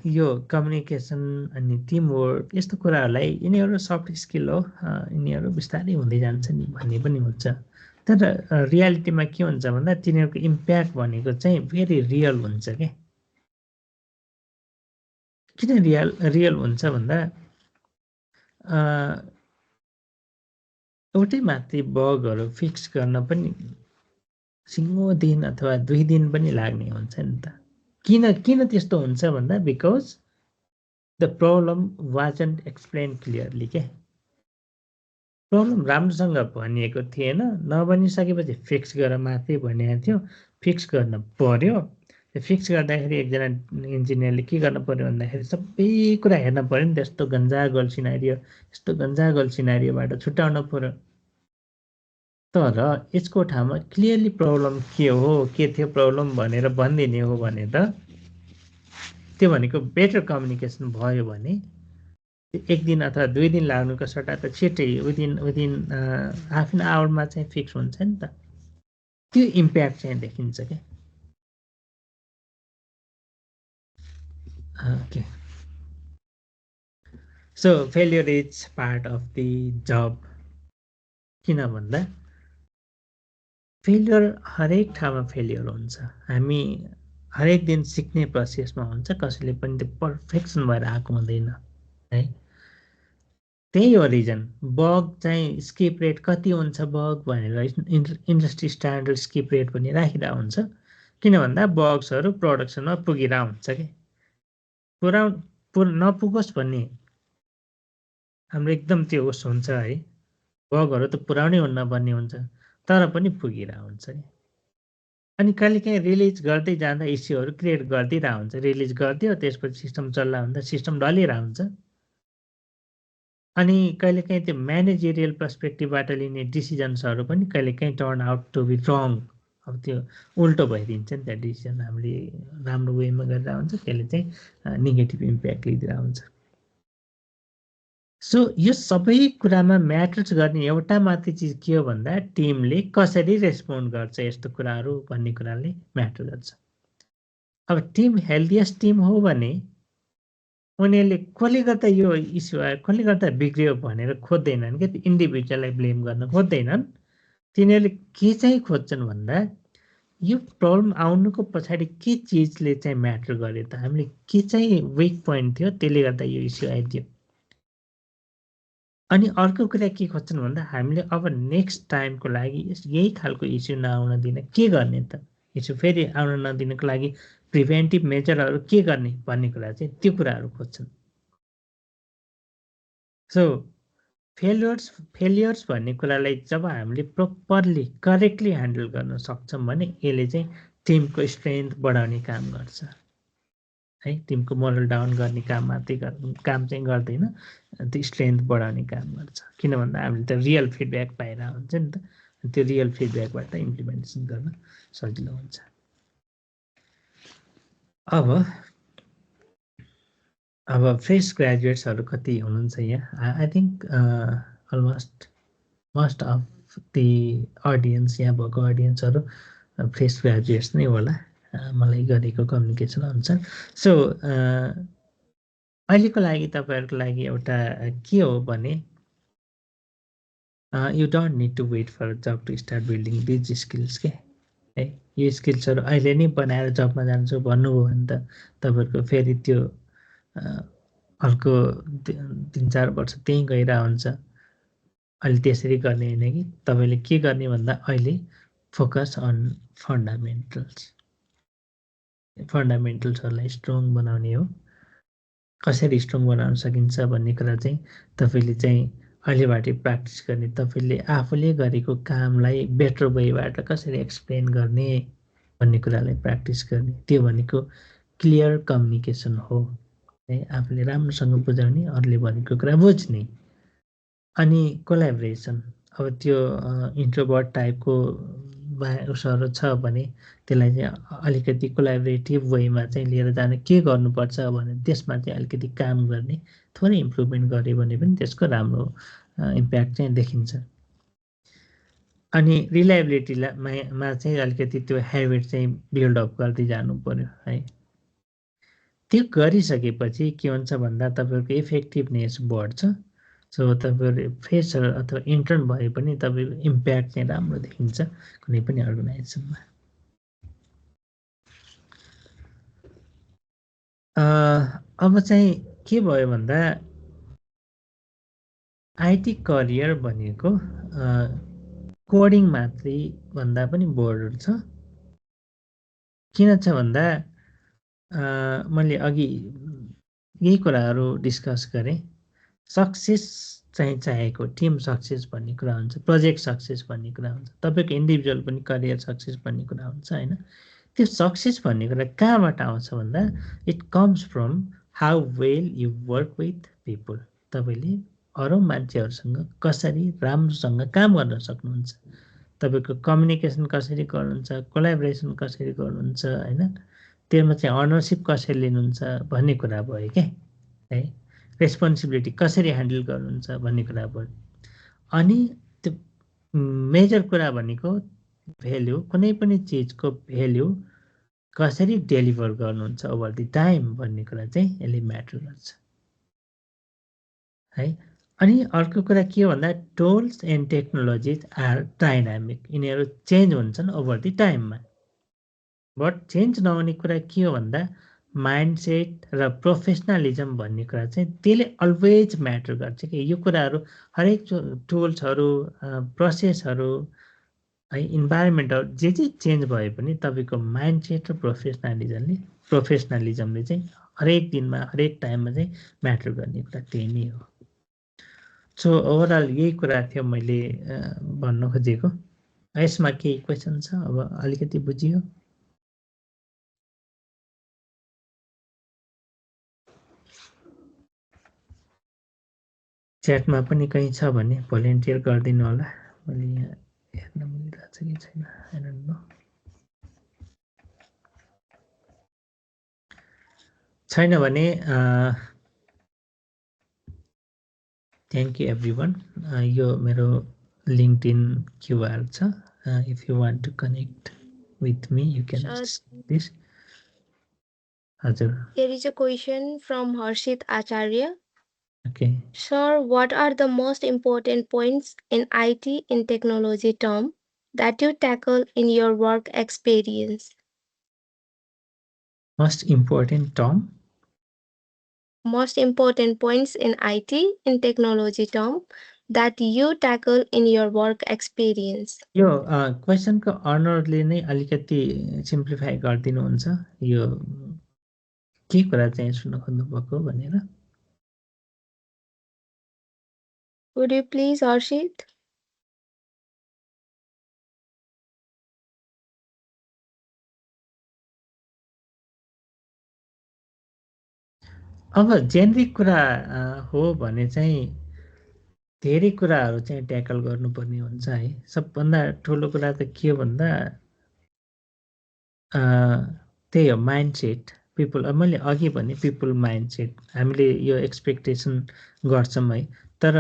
यो कम्युनिकेसन अनि टिमवर्क यस्तो कुराहरूलाई यिनीहरू सफ्ट स्किल हो, यिनीहरू बिस्तारै हुँदै जान्छ नि भन्ने पनि हुन्छ। तर रियालिटीमा के हुन्छ भन्दा तिनीहरूको इम्प्याक्ट भनेको चाहिँ भेरी रियल हुन्छ क्या। किन रियल हुन्छ भन्दा एउटै माथि बगहरू फिक्स गर्न पनि सिङ्गो दिन अथवा 2 दिन पनि लाग्ने हुन्छ नि त। किन त्यस्तो हुन्छ भन्दा because the problem wasn't explain clearly के। प्रब्लम राम्रोसँग भनिएको थिएन, नभनिसकेपछि फिक्स गर मात्रै भनेको थियो, फिक्स गर्न पर्यो। फिक्स गर्दाखेरि एकजना इन्जिनियरले के गर्नु पर्यो भन्दाखेरि सबै कुरा हेर्न पर्यो नि त। यस्तो गन्जागोल सिनारियो, यस्तो गन्जागोल सिनारियोबाट छुट्याउनु पर्यो। तर यसको ठाउँमा क्लियरली प्रब्लम के हो, के थियो प्रब्लम भनेर भनिदिने हो भने त त्यो भनेको बेटर कम्युनिकेसन भयो भने 1 दिन अथवा 2 दिन लाग्नुको सट्टा त छिट्टै विदिन हाफ एन आवरमा चाहिँ फिक्स हुन्छ नि त। त्यो इम्प्याक्ट चाहिँ देखिन्छ क्या। Okay, so failure is part of the job. किन भन्दा फेलियर हरेक ठाउँमा फेलियर हुन्छ। हामी हरेक दिन सिक्ने प्रोसेसमा हुन्छ, कसैले पनि त्यो पर्फेक्सन भएर आएको हुँदैन है। त्यही हो रिजन बग चाहिँ स्किप रेट कति हुन्छ बग भनेर इन्डस्ट्री स्ट्यान्डर्ड स्किप रेट पनि राखिरहेको हुन्छ। किन भन्दा बग्सहरू प्रोडक्सनमा पुगिरहेको हुन्छ कि नपुगोस् भन्ने हाम्रो एकदम त्यो उस हुन्छ है। बगहरू त पुऱ्याउनै हुन्न भन्ने हुन्छ, तर पनि पुगिरहेको हुन्छ कि। अनि कहिलेकाहीँ रिलिज गर्दै जाँदा इस्युहरू क्रिएट गरिदिरहेको हुन्छ। रिलिज गरिदियो, त्यसपछि सिस्टम चल्ला हुँदा सिस्टम ढलिरहेको हुन्छ। अनि कहिलेकाहीँ त्यो म्यानेजरियल पर्सपेक्टिभबाट लिने डिसिजन्सहरू पनि कहिलेकाहीँ turn out to be wrong. अब त्यो उल्टो भइदिन्छ नि, त्यहाँ डिसिजन हामीले राम्रो वेमा गरेर हुन्छ, त्यसले चाहिँ नेगेटिभ इम्प्याक्ट लिइदिएर हुन्छ। सो यो सबै कुरामा म्याटर्स गर्ने एउटा मात्रै चिज के हो भन्दा टिमले कसरी रेस्पोन्ड गर्छ यस्तो कुराहरू भन्ने कुराले म्याटर गर्छ। अब टिम हेल्दिएस्ट टिम हो भने उनीहरूले कसले गर्दा यो इस्यु आयो, कसले गर्दा बिग्रियो भनेर खोज्दैनन् क्या, इन्डिभिजुअललाई ब्लेम गर्न खोज्दैनन्। तिनीहरूले के चाहिँ खोज्छन् भन्दा यो प्रब्लम आउनुको पछाडि के चिजले चाहिँ म्याटर गर्यो त, हामीले के चाहिँ विक पोइन्ट थियो त्यसले गर्दा यो इस्यु आइदियो। अनि अर्को कुरा के खोज्छन् भन्दा हामीले अब नेक्स्ट टाइमको लागि यही खालको इस्यु नआउन दिन के गर्ने त, इस्यु फेरि आउन नदिनको लागि प्रिभेन्टिभ मेजरहरू के गर्ने भन्ने कुरा चाहिँ त्यो कुराहरू खोज्छन्। सो फेलियर्स भन्ने कुरालाई जब हामीले प्रोपरली करेक्टली ह्यान्डल गर्न सक्छौँ भने यसले चाहिँ टिमको स्ट्रेन्थ बढाउने काम गर्छ है। टिमको मोरल डाउन गर्ने काम मात्रै काम चाहिँ गर्दैन, त्यो स्ट्रेन्थ बढाउने काम गर्छ। किन भन्दा हामीले त रियल फिडब्याक पाएर हुन्छ नि त, त्यो रियल फिडब्याकबाट इम्प्लिमेन्टेसन गर्न सजिलो हुन्छ। अब फ्रेस ग्रेजुएट्सहरू कति हुनुहुन्छ यहाँ? I think almost most of the audience, यहाँ भएको अडियन्सहरू फ्रेस ग्रेजुएट्स नै होला मलाई गरेको कम्युनिकेसन अनुसार। सो अहिलेको लागि तपाईँहरूको लागि एउटा के हो भने you don't need to wait for job to start building these skills के है। यो स्किल्सहरू अहिले नै बनाएर जबमा जान्छु भन्नुभयो भने त तपाईँहरूको फेरि त्यो अर्को 3-4 वर्ष त्यहीँ गइरहेको हुन्छ। अहिले त्यसरी गर्ने होइन कि तपाईँले के गर्ने भन्दा अहिले फोकस अन फन्डामेन्टल्सहरूलाई स्ट्रङ बनाउने हो। कसरी स्ट्रङ बनाउन सकिन्छ भन्ने कुरा चाहिँ तपाईँले चाहिँ अहिलेबाटै प्र्याक्टिस गर्ने, तपाईँले आफूले गरेको कामलाई बेटर वेबाट कसरी एक्सप्लेन गर्ने भन्ने कुरालाई प्र्याक्टिस गर्ने। त्यो भनेको क्लियर कम्युनिकेसन हो है, आफूले राम्रोसँग बुझाउने, अरूले भनेको कुरा बुझ्ने। अनि कोलाबोरेसन, अब त्यो इन्ट्रोभर्ट टाइपको उसहरू छ भने त्यसलाई चाहिँ अलिकति कोलाबोरेटिभ वेमा चाहिँ लिएर जाने के गर्नुपर्छ भने त्यसमा चाहिँ अलिकति काम गर्ने, थोरै इम्प्रुभमेन्ट गऱ्यो भने पनि त्यसको राम्रो इम्प्याक्ट चाहिँ देखिन्छ। अनि रिलायबिलिटीलाई मा चाहिँ अलिकति त्यो हेबिट चाहिँ बिल्डअप गर्दै जानु पर्यो है। त्यो गरिसकेपछि के हुन्छ भन्दा तपाईँको इफेक्टिभनेस बढ्छ। सो तपाईँहरू फ्रेसर अथवा इन्टर्न भए पनि तपाईँको इम्प्याक्ट चाहिँ राम्रो देखिन्छ कुनै पनि अर्गनाइजेसनमा। अब चाहिँ के भयो भन्दा आइटी करियर भनेको कोडिङ मात्रै भन्दा पनि बोर्डर छ। किन छ भन्दा मैले अघि यही कुराहरू डिस्कस गरेँ, सक्सेस चाहिँ चाहेको टिम सक्सेस भन्ने कुरा हुन्छ, प्रोजेक्ट सक्सेस भन्ने कुरा हुन्छ, तपाईँको इन्डिभिजुअल पनि करियर सक्सेस भन्ने कुरा हुन्छ होइन। त्यो सक्सेस भन्ने कुरा कहाँबाट आउँछ भन्दा it comes from how well you work with people. तपाईँले अरू मान्छेहरूसँग कसरी राम्रोसँग काम गर्न सक्नुहुन्छ, तपाईँको कम्युनिकेसन कसरी गर्नुहुन्छ, कोलाबोरेसन कसरी गर्नुहुन्छ होइन, त्यसमा चाहिँ अनरसिप कसरी लिनुहुन्छ भन्ने कुरा भयो क्या है। रेस्पोन्सिबिलिटी कसरी ह्यान्डल गर्नुहुन्छ भन्ने कुरा भयो। अनि त्यो मेजर कुरा भनेको भेल्यु, कुनै पनि चिजको भेल्यु कसरी डेलिभर गर्नुहुन्छ ओभर द टाइम भन्ने कुरा चाहिँ यसले म्याटर गर्छ है। अनि अर्को कुरा के हो भन्दा tools and technologies are dynamic, यिनीहरू चेन्ज हुन्छन् ओभर द टाइममा। बट चेन्ज नहुने कुरा के हो भन्दा माइन्डसेट र प्रोफेसनलिजम भन्ने कुरा चाहिँ त्यसले अलवेज म्याटर गर्छ कि यो कुराहरू हरेक टुल्सहरू, प्रोसेसहरू है, इन्भाइरोमेन्टहरू जे चेन्ज भए पनि तपाईँको माइन्डसेट र प्रोफेसनलिजमले चाहिँ हरेक दिनमा हरेक टाइममा चाहिँ म्याटर गर्ने कुरा त्यही नै हो। सो ओभरअल यही कुरा थियो मैले भन्न खोजेको। यसमा केही क्वेसन छ? अब अलिकति बुझियो? च्याटमा पनि कहीँ छ भने भोलिन्टियर गरिदिनु होला मैले यहाँ हेर्न मिलिरहेछ कि छैन आई डोन्ट नो छैन भने थ्याङ्क यू एभ्रिवान यो मेरो लिङ्क्डइन क्युआर छ if you want to connect with me you can just this Ajur. Here is a question from Harshit Acharya. Okay. Sir, what are the most important points in IT in technology term that you tackle in your work experience? Most important term? Most important points in IT in technology term that you tackle in your work experience. यो क्वेशनको अर्नरले नै अलिकति simplify गरिदिनुहुन्छ यो के कुरा चाहिँ सुन्न खोज्नु भएको भनेर Would you please, Harshit? अब जेनरिक कुरा हो भने चाहिँ धेरै कुराहरू चाहिँ ट्याकल गर्नुपर्ने हुन्छ है सबभन्दा ठुलो कुरा त के हो भन्दा त्यही हो माइन्डसेट पिपल मैले अघि भने पिपल माइन्डसेट हामीले यो एक्सपेक्टेसन गर्छौँ है तर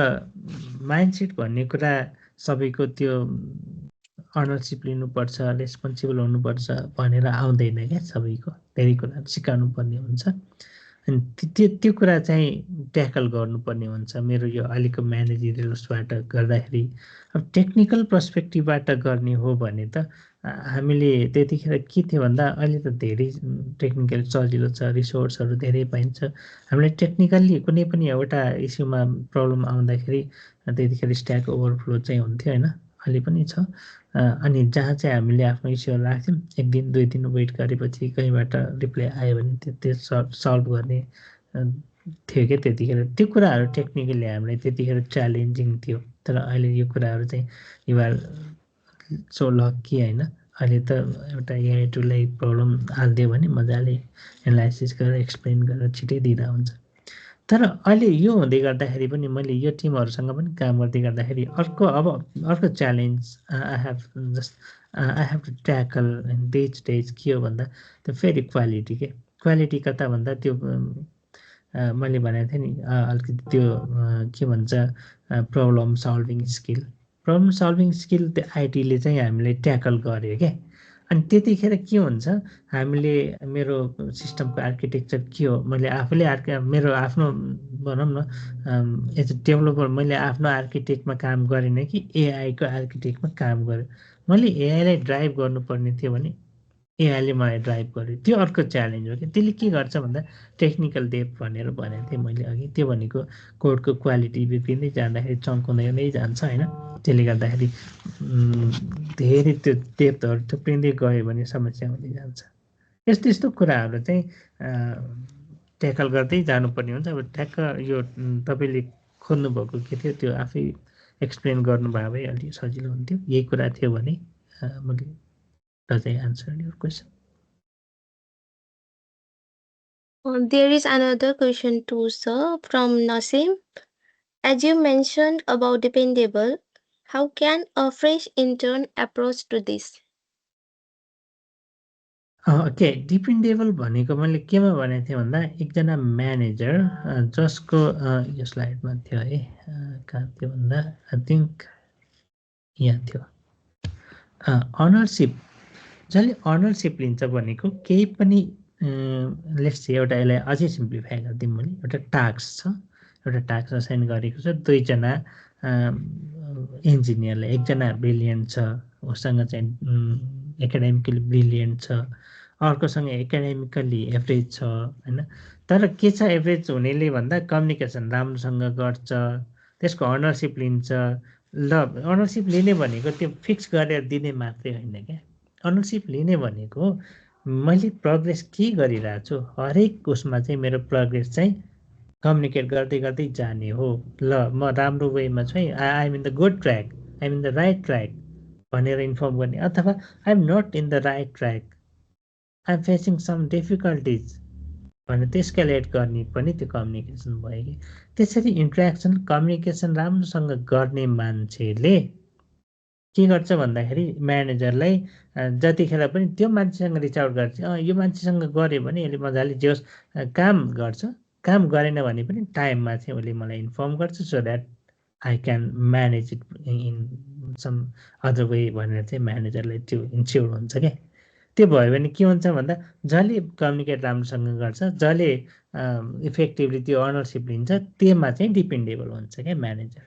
माइन्डसेट भन्ने कुरा सबैको त्यो अनरसिप लिनुपर्छ रेस्पोन्सिबल हुनुपर्छ भनेर आउँदैन क्या सबैको धेरै कुरा सिकाउनु पर्ने हुन्छ अनि त्यो कुरा चाहिँ ट्याकल गर्नुपर्ने हुन्छ मेरो यो अहिलेको म्यानेजरियल उसबाट गर्दाखेरि अब टेक्निकल पर्सपेक्टिभबाट गर्ने हो भने त हामीले त्यतिखेर के थियो भन्दा अहिले त धेरै टेक्निकल सजिलो छ रिसोर्सहरू धेरै पाइन्छ हामीले टेक्निकल्ली कुनै पनि एउटा इस्युमा प्रब्लम आउँदाखेरि त्यतिखेर स्ट्याक ओभरफ्लो चाहिँ हुन्थ्यो होइन अहिले पनि छ अनि जहाँ चाहिँ हामीले आफ्नो इस्युहरू राख्थ्यौँ एक दिन दुई दिन वेट गरेपछि कहीँबाट रिप्लाई आयो भने त्यो सल्भ गर्ने थियो क्या त्यतिखेर त्यो कुराहरू टेक्निकली हामीलाई त्यतिखेर च्यालेन्जिङ थियो तर अहिले यो कुराहरू चाहिँ युआर सो लक्की होइन अहिले त एउटा एआई टुललाई प्रब्लम हालिदियो भने मजाले एनालाइसिस गरेर एक्सप्लेन गरेर छिटै दिँदा हुन्छ तर अहिले यो हुँदै गर्दाखेरि पनि मैले यो टिमहरूसँग पनि काम गर्दै गर्दाखेरि अर्को challenge I have to tackle days के हो भन्दा त्यो फेरि क्वालिटी क्वालिटी कता भन्दा त्यो मैले भनेको थिएँ नि अलिकति त्यो के भन्छ प्रब्लम सल्भिङ स्किल त्यो आइटीले चाहिँ हामीले ट्याकल गर्यो क्या अनि त्यतिखेर के हुन्छ हामीले मेरो सिस्टमको आर्किटेक्चर के हो मैले आफूले मेरो आफ्नो भनौँ न एज अ डेभलपर मैले आफ्नो आर्किटेक्टमा काम गरेन कि एआईको आर्किटेक्टमा काम गरेँ मैले एआईलाई ड्राइभ गर्नुपर्ने थियो भने एआईले मलाई ड्राइभ गर्यो त्यो अर्को च्यालेन्ज हो कि त्यसले के गर्छ भन्दा टेक्निकल डेप्थ भनेर भनेको थिएँ मैले अघि त्यो भनेको कोडको क्वालिटी बिग्रिँदै जाँदाखेरि चम्काउँदै जान्छ होइन त्यसले गर्दाखेरि धेरै त्यो डेप्थहरू थुप्रिँदै गयो भने समस्या हुँदै जान्छ यस्तो कुराहरू चाहिँ ट्याकल गर्दै जानुपर्ने हुन्छ अब ठ्याक्क यो तपाईँले खोज्नुभएको के थियो त्यो आफै एक्सप्लेन गर्नुभयो भए अलि सजिलो हुन्थ्यो यही कुरा थियो भने मैले Does I answer your question? There is another question too, sir, from Nasim. As you mentioned about dependable, how can a fresh intern approach to this? Okay dependable भनेको मैले केमा भनेको थिएँ भन्दा एकजना म्यानेजर जसको यो स्लाइडमा थियो है कहाँ थियो भन्दा आई थिङ्क यहाँ थियो अनरसिप जसले अनरसिप लिन्छ भनेको केही पनि लेट्स चाहिँ एउटा यसलाई अझै सिम्प्लिफाई गरिदिउँ भने एउटा टास्क छ एउटा टास्क असाइन गरेको छ दुईजना इन्जिनियरले एकजना ब्रिलियन्ट छ उसँग चाहिँ एकाडेमिकली ब्रिलियन्ट छ अर्कोसँग एकाडेमिकल्ली एभरेज छ होइन तर के छ एभरेज हुनेले भन्दा कम्युनिकेसन राम्रोसँग गर्छ त्यसको अनरसिप लिन्छ ल अनरसिप लिने भनेको त्यो फिक्स गरेर दिने मात्रै होइन क्या अनरसिप लिने भनेको मैले प्रोग्रेस के गरिरहेको छु हरेक उसमा चाहिँ मेरो प्रोग्रेस चाहिँ कम्युनिकेट गर्दै गर्दै जाने हो ल म राम्रो वेमा छु है I am in the good track I am in the right track भनेर इन्फर्म गर्ने अथवा I am not in the right track I am facing some difficulties भने त्यसकालेट गर्ने पनि त्यो कम्युनिकेसन भयो कि त्यसरी इन्ट्रेक्सन कम्युनिकेसन राम्रोसँग गर्ने मान्छेले के गर्छ भन्दाखेरि म्यानेजरलाई जतिखेर पनि त्यो मान्छेसँग रिच आउट गर्छ यो मान्छेसँग गऱ्यो भने यसले मजाले जे होस् काम गर्छ काम गरेन भने पनि टाइममा चाहिँ उसले मलाई इन्फर्म गर्छ so that I can manage it in some other way भनेर चाहिँ म्यानेजरलाई त्यो इन्स्योर हुन्छ क्या त्यो भयो भने के हुन्छ भन्दा जसले कम्युनिकेट राम्रोसँग गर्छ जसले इफेक्टिभली त्यो अनरसिप लिन्छ त्यसमा चाहिँ डिपेन्डेबल हुन्छ क्या म्यानेजर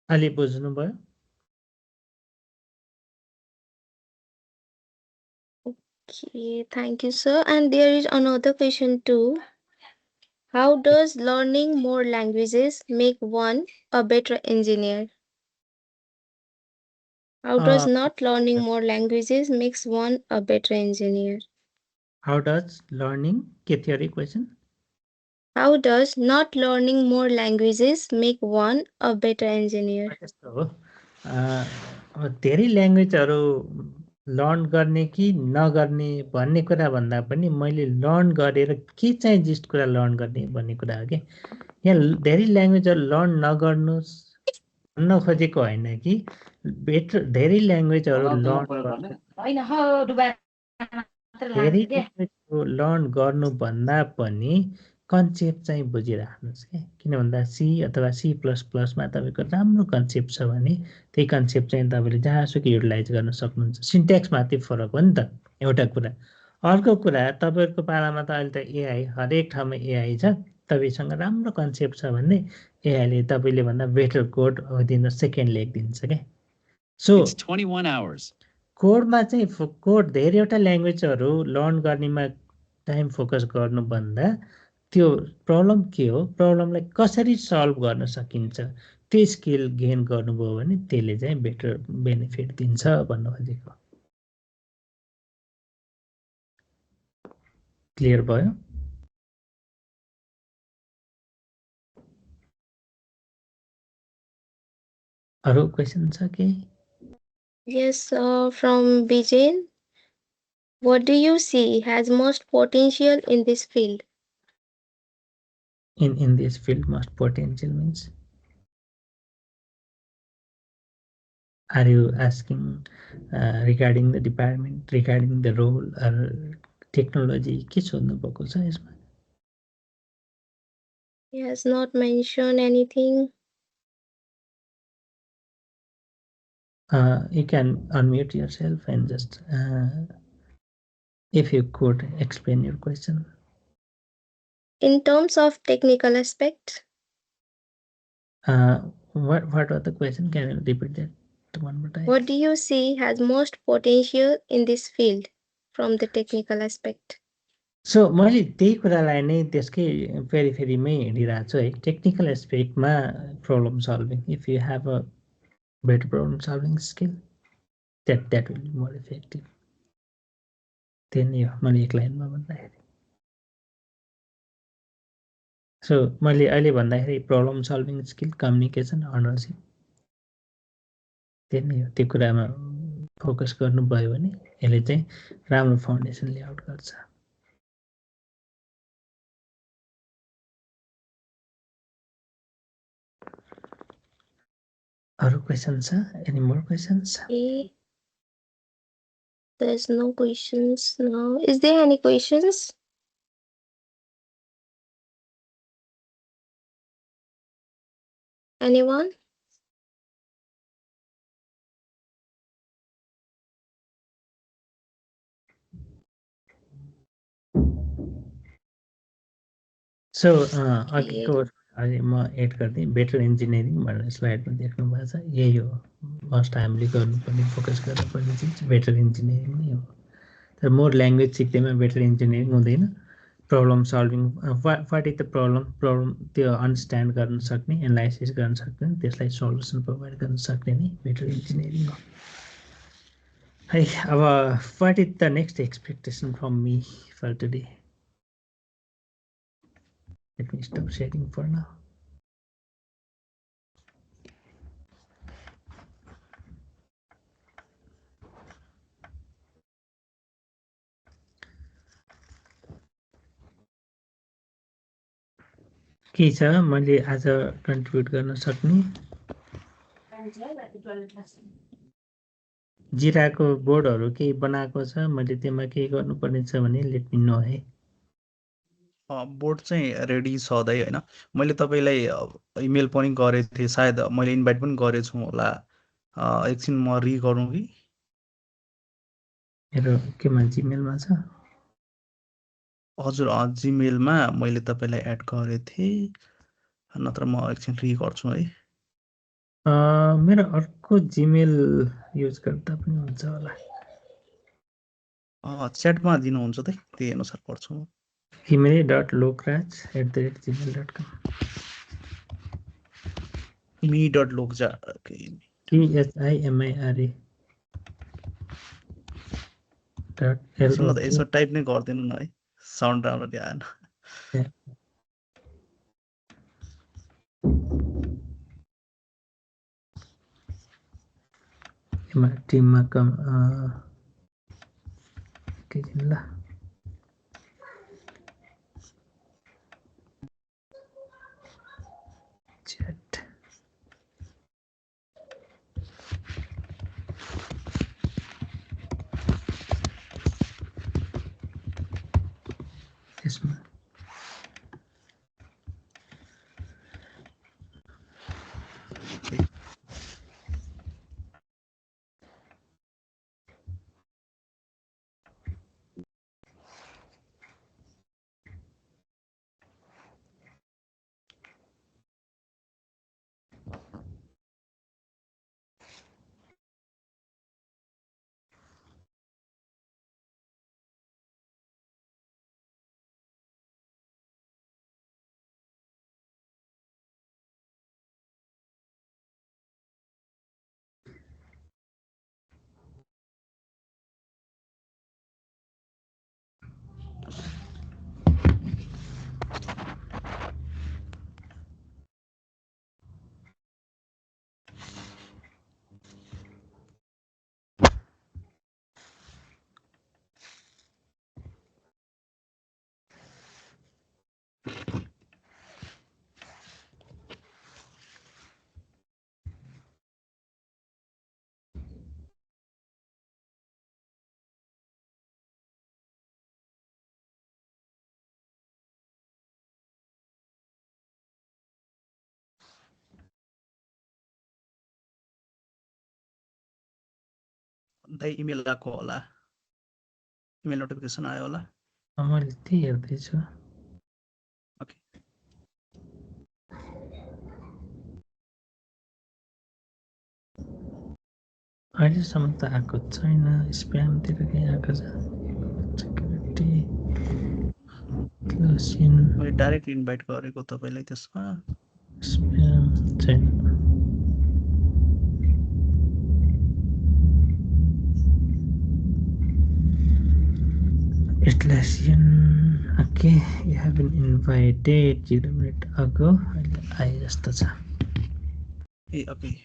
अलि बुझ्नुभयो Okay, thank you, sir. And there is another question too. How does learning more languages make one a better engineer? How does not learning more languages makes one a better engineer? How does learning के थियो अरे question How does not learning more languages make one a better engineer? त्यस्तो हो अब धेरै ल्याङ्ग्वेजहरू learn गर्ने कि नगर्ने भन्ने कुरा भन्दा पनि मैले लर्न गरेर के चाहिँ जिस्ट कुरा लर्न गर्ने भन्ने कुरा हो कि यहाँ धेरै ल्याङ्ग्वेजहरू लर्न नगर्नुहोस् भन्न खोजेको होइन कि बेटर धेरै ल्याङ्ग्वेजहरू धेरै ल्याङ्ग्वेजहरू लर्न गर्नुभन्दा पनि कन्सेप्ट चाहिँ बुझिराख्नुहोस् क्या किन भन्दा सी अथवा सी प्लस प्लसमा तपाईँको राम्रो कन्सेप्ट छ भने त्यही कन्सेप्ट चाहिँ तपाईँले जहाँसुकै युटिलाइज गर्न सक्नुहुन्छ सिन्ट्याक्स मात्रै फरक हो नि त एउटा कुरा अर्को कुरा तपाईँहरूको पालामा त अहिले त एआई हरेक ठाउँमा एआई छ तपाईँसँग राम्रो कन्सेप्ट छ भने एआईले तपाईँले भन्दा better code within the second लेखिदिन्छ क्या सो 21 hours. कोडमा चाहिँ कोड धेरैवटा ल्याङ्ग्वेजहरू लर्न गर्नेमा टाइम फोकस गर्नुभन्दा त्यो प्रब्लम के हो प्रब्लमलाई कसरी सल्भ गर्न सकिन्छ त्यो स्किल गेन गर्नुभयो भने त्यसले चाहिँ बेटर बेनिफिट दिन्छ भन्नु खोजेको क्लियर भयो अरू क्वेसन छ के Yes, from Bijain. What do you see has most potential in this field? in this field most potential means are you asking regarding the department regarding the role or technology के सोध्नु भएको छ यसमा He has not mentioned anything. You can unmute yourself and just if you could explain your question In terms of technical aspect, what was the question can you repeat that one more time what do you see has most potential in this field from the technical aspect? So मैले त्यही कुरालाई नै त्यसकै फेरिमै हिँडिरहेको छु है technical एस्पेक्टमा problem solving if you have a better problem solving skill that will be more effective त्यही नै हो मैले एक लाइनमा भन्दाखेरि सो मैले अहिले भन्दाखेरि problem solving skill communication ownership त्यही नै हो त्यो कुरामा फोकस गर्नुभयो भने यसले चाहिँ राम्रो फाउन्डेसन लेआउट गर्छ अरू क्वेसन छ any more questions Okay. There's no questions now. Is there any questions? Anyone? So अघिको अहिले म एड गरिदिएँ बेटर इन्जिनियरिङ भनेर स्लाइडमा देख्नु भएको छ यही हो मस्ट हामीले गर्नुपर्ने फोकस गर्नुपर्ने चिज बेटर इन्जिनियरिङ नै हो तर मोर ल्याङ्ग्वेज सिक्दैमा बेटर इन्जिनियरिङ हुँदैन problem solving what is the problem त्यो अन्डरस्ट्यान्ड गर्न सक्ने एनालाइसिस गर्न सक्ने त्यसलाई सल्युसन प्रोभाइड गर्न सक्ने नै बेटर इन्जिनियरिङ हो है अब what is the next expectation from me for today Let me stop sharing for now. के छ मैले आज कन्ट्रिब्युट गर्न सक्ने जिराको बोर्डहरू केही बनाएको छ मैले त्यसमा केही गर्नुपर्ने छ भने लेट मी नो है बोर्ड चाहिँ रेडी छँदै होइन मैले तपाईँलाई इमेल पनि गरेको थिएँ सायद मैले इन्भाइट पनि गरेछु होला एकछिन म गरौँ कि मेरो केमा जिमेलमा छ हजुर जिमेलमा मैले तपाईँलाई एड गरेको थिएँ नत्र म एकछिन गर्छु है मेरो अर्को जिमेल युज गर्दा पनि हुन्छ होला च्याटमा दिनुहुन्छ त त्यही अनुसार पढ्छु म himali.lokraj@gmail.com me.lokja PHIMIRE सुन्नु त यसो टाइप नै गरिदिनु न है साउन्ड राम्ररी आएन टिममा के ल च्याट यसमा दाइ इमेल आएको होला इमेल नोटिफिकेसन आयो होला मैले त्यही हेर्दैछु ओके अहिलेसम्म त आएको छैन स्प्यामतिर केही आएको छ सेक्युरिटी मैले डाइरेक्ट इन्भाइट गरेको तपाईँलाई त्यसमा स्प्याम छैन Atlassian, okay, you have been invited 0 minute ago. I just A okay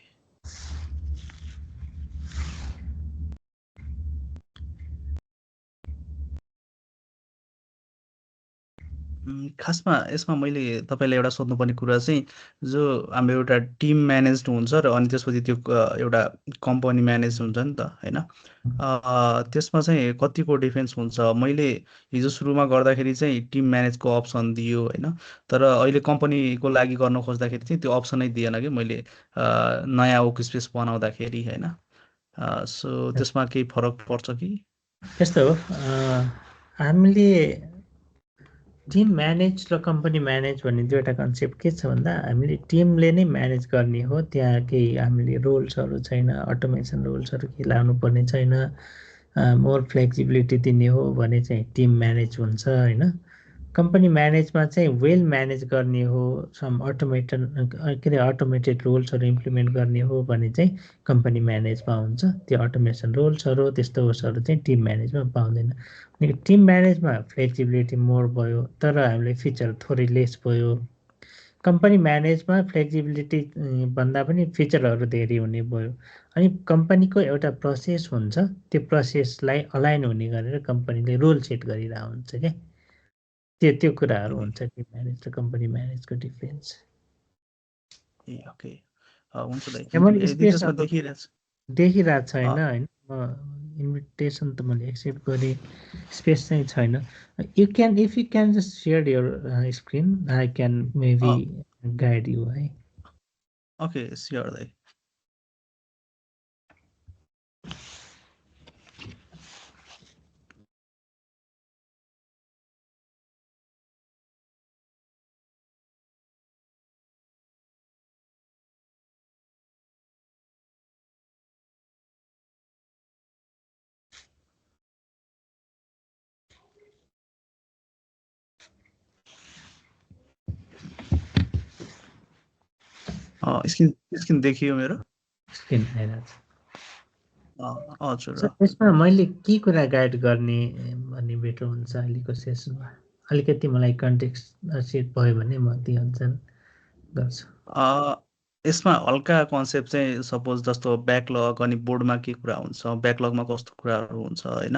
खासमा यसमा मैले तपाईँलाई एउटा सोध्नुपर्ने कुरा चाहिँ जो हाम्रो एउटा टिम म्यानेज हुन्छ र अनि त्यसपछि त्यो एउटा कम्पनी म्यानेज हुन्छ नि त होइन त्यसमा चाहिँ कतिको डिफरेन्स हुन्छ मैले हिजो सुरुमा गर्दाखेरि चाहिँ टिम म्यानेजको अप्सन दियो होइन तर अहिले कम्पनीको लागि गर्न खोज्दाखेरि चाहिँ त्यो अप्सनै दिएन कि मैले नयाँ वर्क स्पेस बनाउँदाखेरि होइन सो त्यसमा केही फरक पर्छ कि यस्तो हो हामीले टिम म्यानेज र कम्पनी म्यानेज भन्ने दुईवटा कन्सेप्ट के छ भन्दा हामीले टिमले नै म्यानेज गर्ने हो त्यहाँ केही हामीले रोल्सहरू छैन अटोमेसन रोल्सहरू केही लानुपर्ने छैन मोर फ्लेक्सिबिलिटी दिने हो भने चाहिँ टिम म्यानेज हुन्छ होइन कम्पनी म्यानेजमा चाहिँ वेल म्यानेज गर्ने हो सम अटोमेटेड रोल्सहरू इम्प्लिमेन्ट गर्ने हो भने चाहिँ कम्पनी म्यानेजमा हुन्छ त्यो अटोमेसन रोल्सहरू त्यस्तो उसहरू चाहिँ टिम म्यानेजमा पाउँदैन टिम म्यानेजमा फ्लेक्सिबिलिटी मोर भयो तर हामीले फिचर थोरै लेस भयो कम्पनी म्यानेजमा फ्लेक्सिबिलिटी भन्दा पनि फिचरहरू धेरै हुने भयो अनि कम्पनीको एउटा प्रोसेस हुन्छ त्यो प्रोसेसलाई अलाइन हुने गरेर कम्पनीले रोल सेट गरिरहेको हुन्छ क्या त्यो कुराहरू हुन्छ टिम म्यानेज र कम्पनी म्यानेजको डिफरेन्स। ए ओके हुन्छ दाइ मैले यदि स्पेस त्यसमा अब देखिरहेछ देखिरहेको छैन होइन, इन्भिटेसन त मैले एक्सेप्ट गरेँ, स्पेस चाहिँ छैन। You can if you can just share your screen I can maybe guide you है। ओके स्योर दाइ। स्क्रिन देखियो मेरो? स्क्रिन आइरहेको छ। हजुर त्यसमा मैले के कुरा गाइड गर्ने भन्ने बेटर हुन्छ अहिलेको सेसनमा? अलिकति मलाई कन्टेक्स्ट सेट भयो भने म त्यही अनुसार गर्छु। यसमा हल्का कन्सेप्ट चाहिँ सपोज जस्तो ब्याकलग अनि बोर्डमा के कुरा हुन्छ, ब्याकलगमा कस्तो कुराहरू हुन्छ होइन,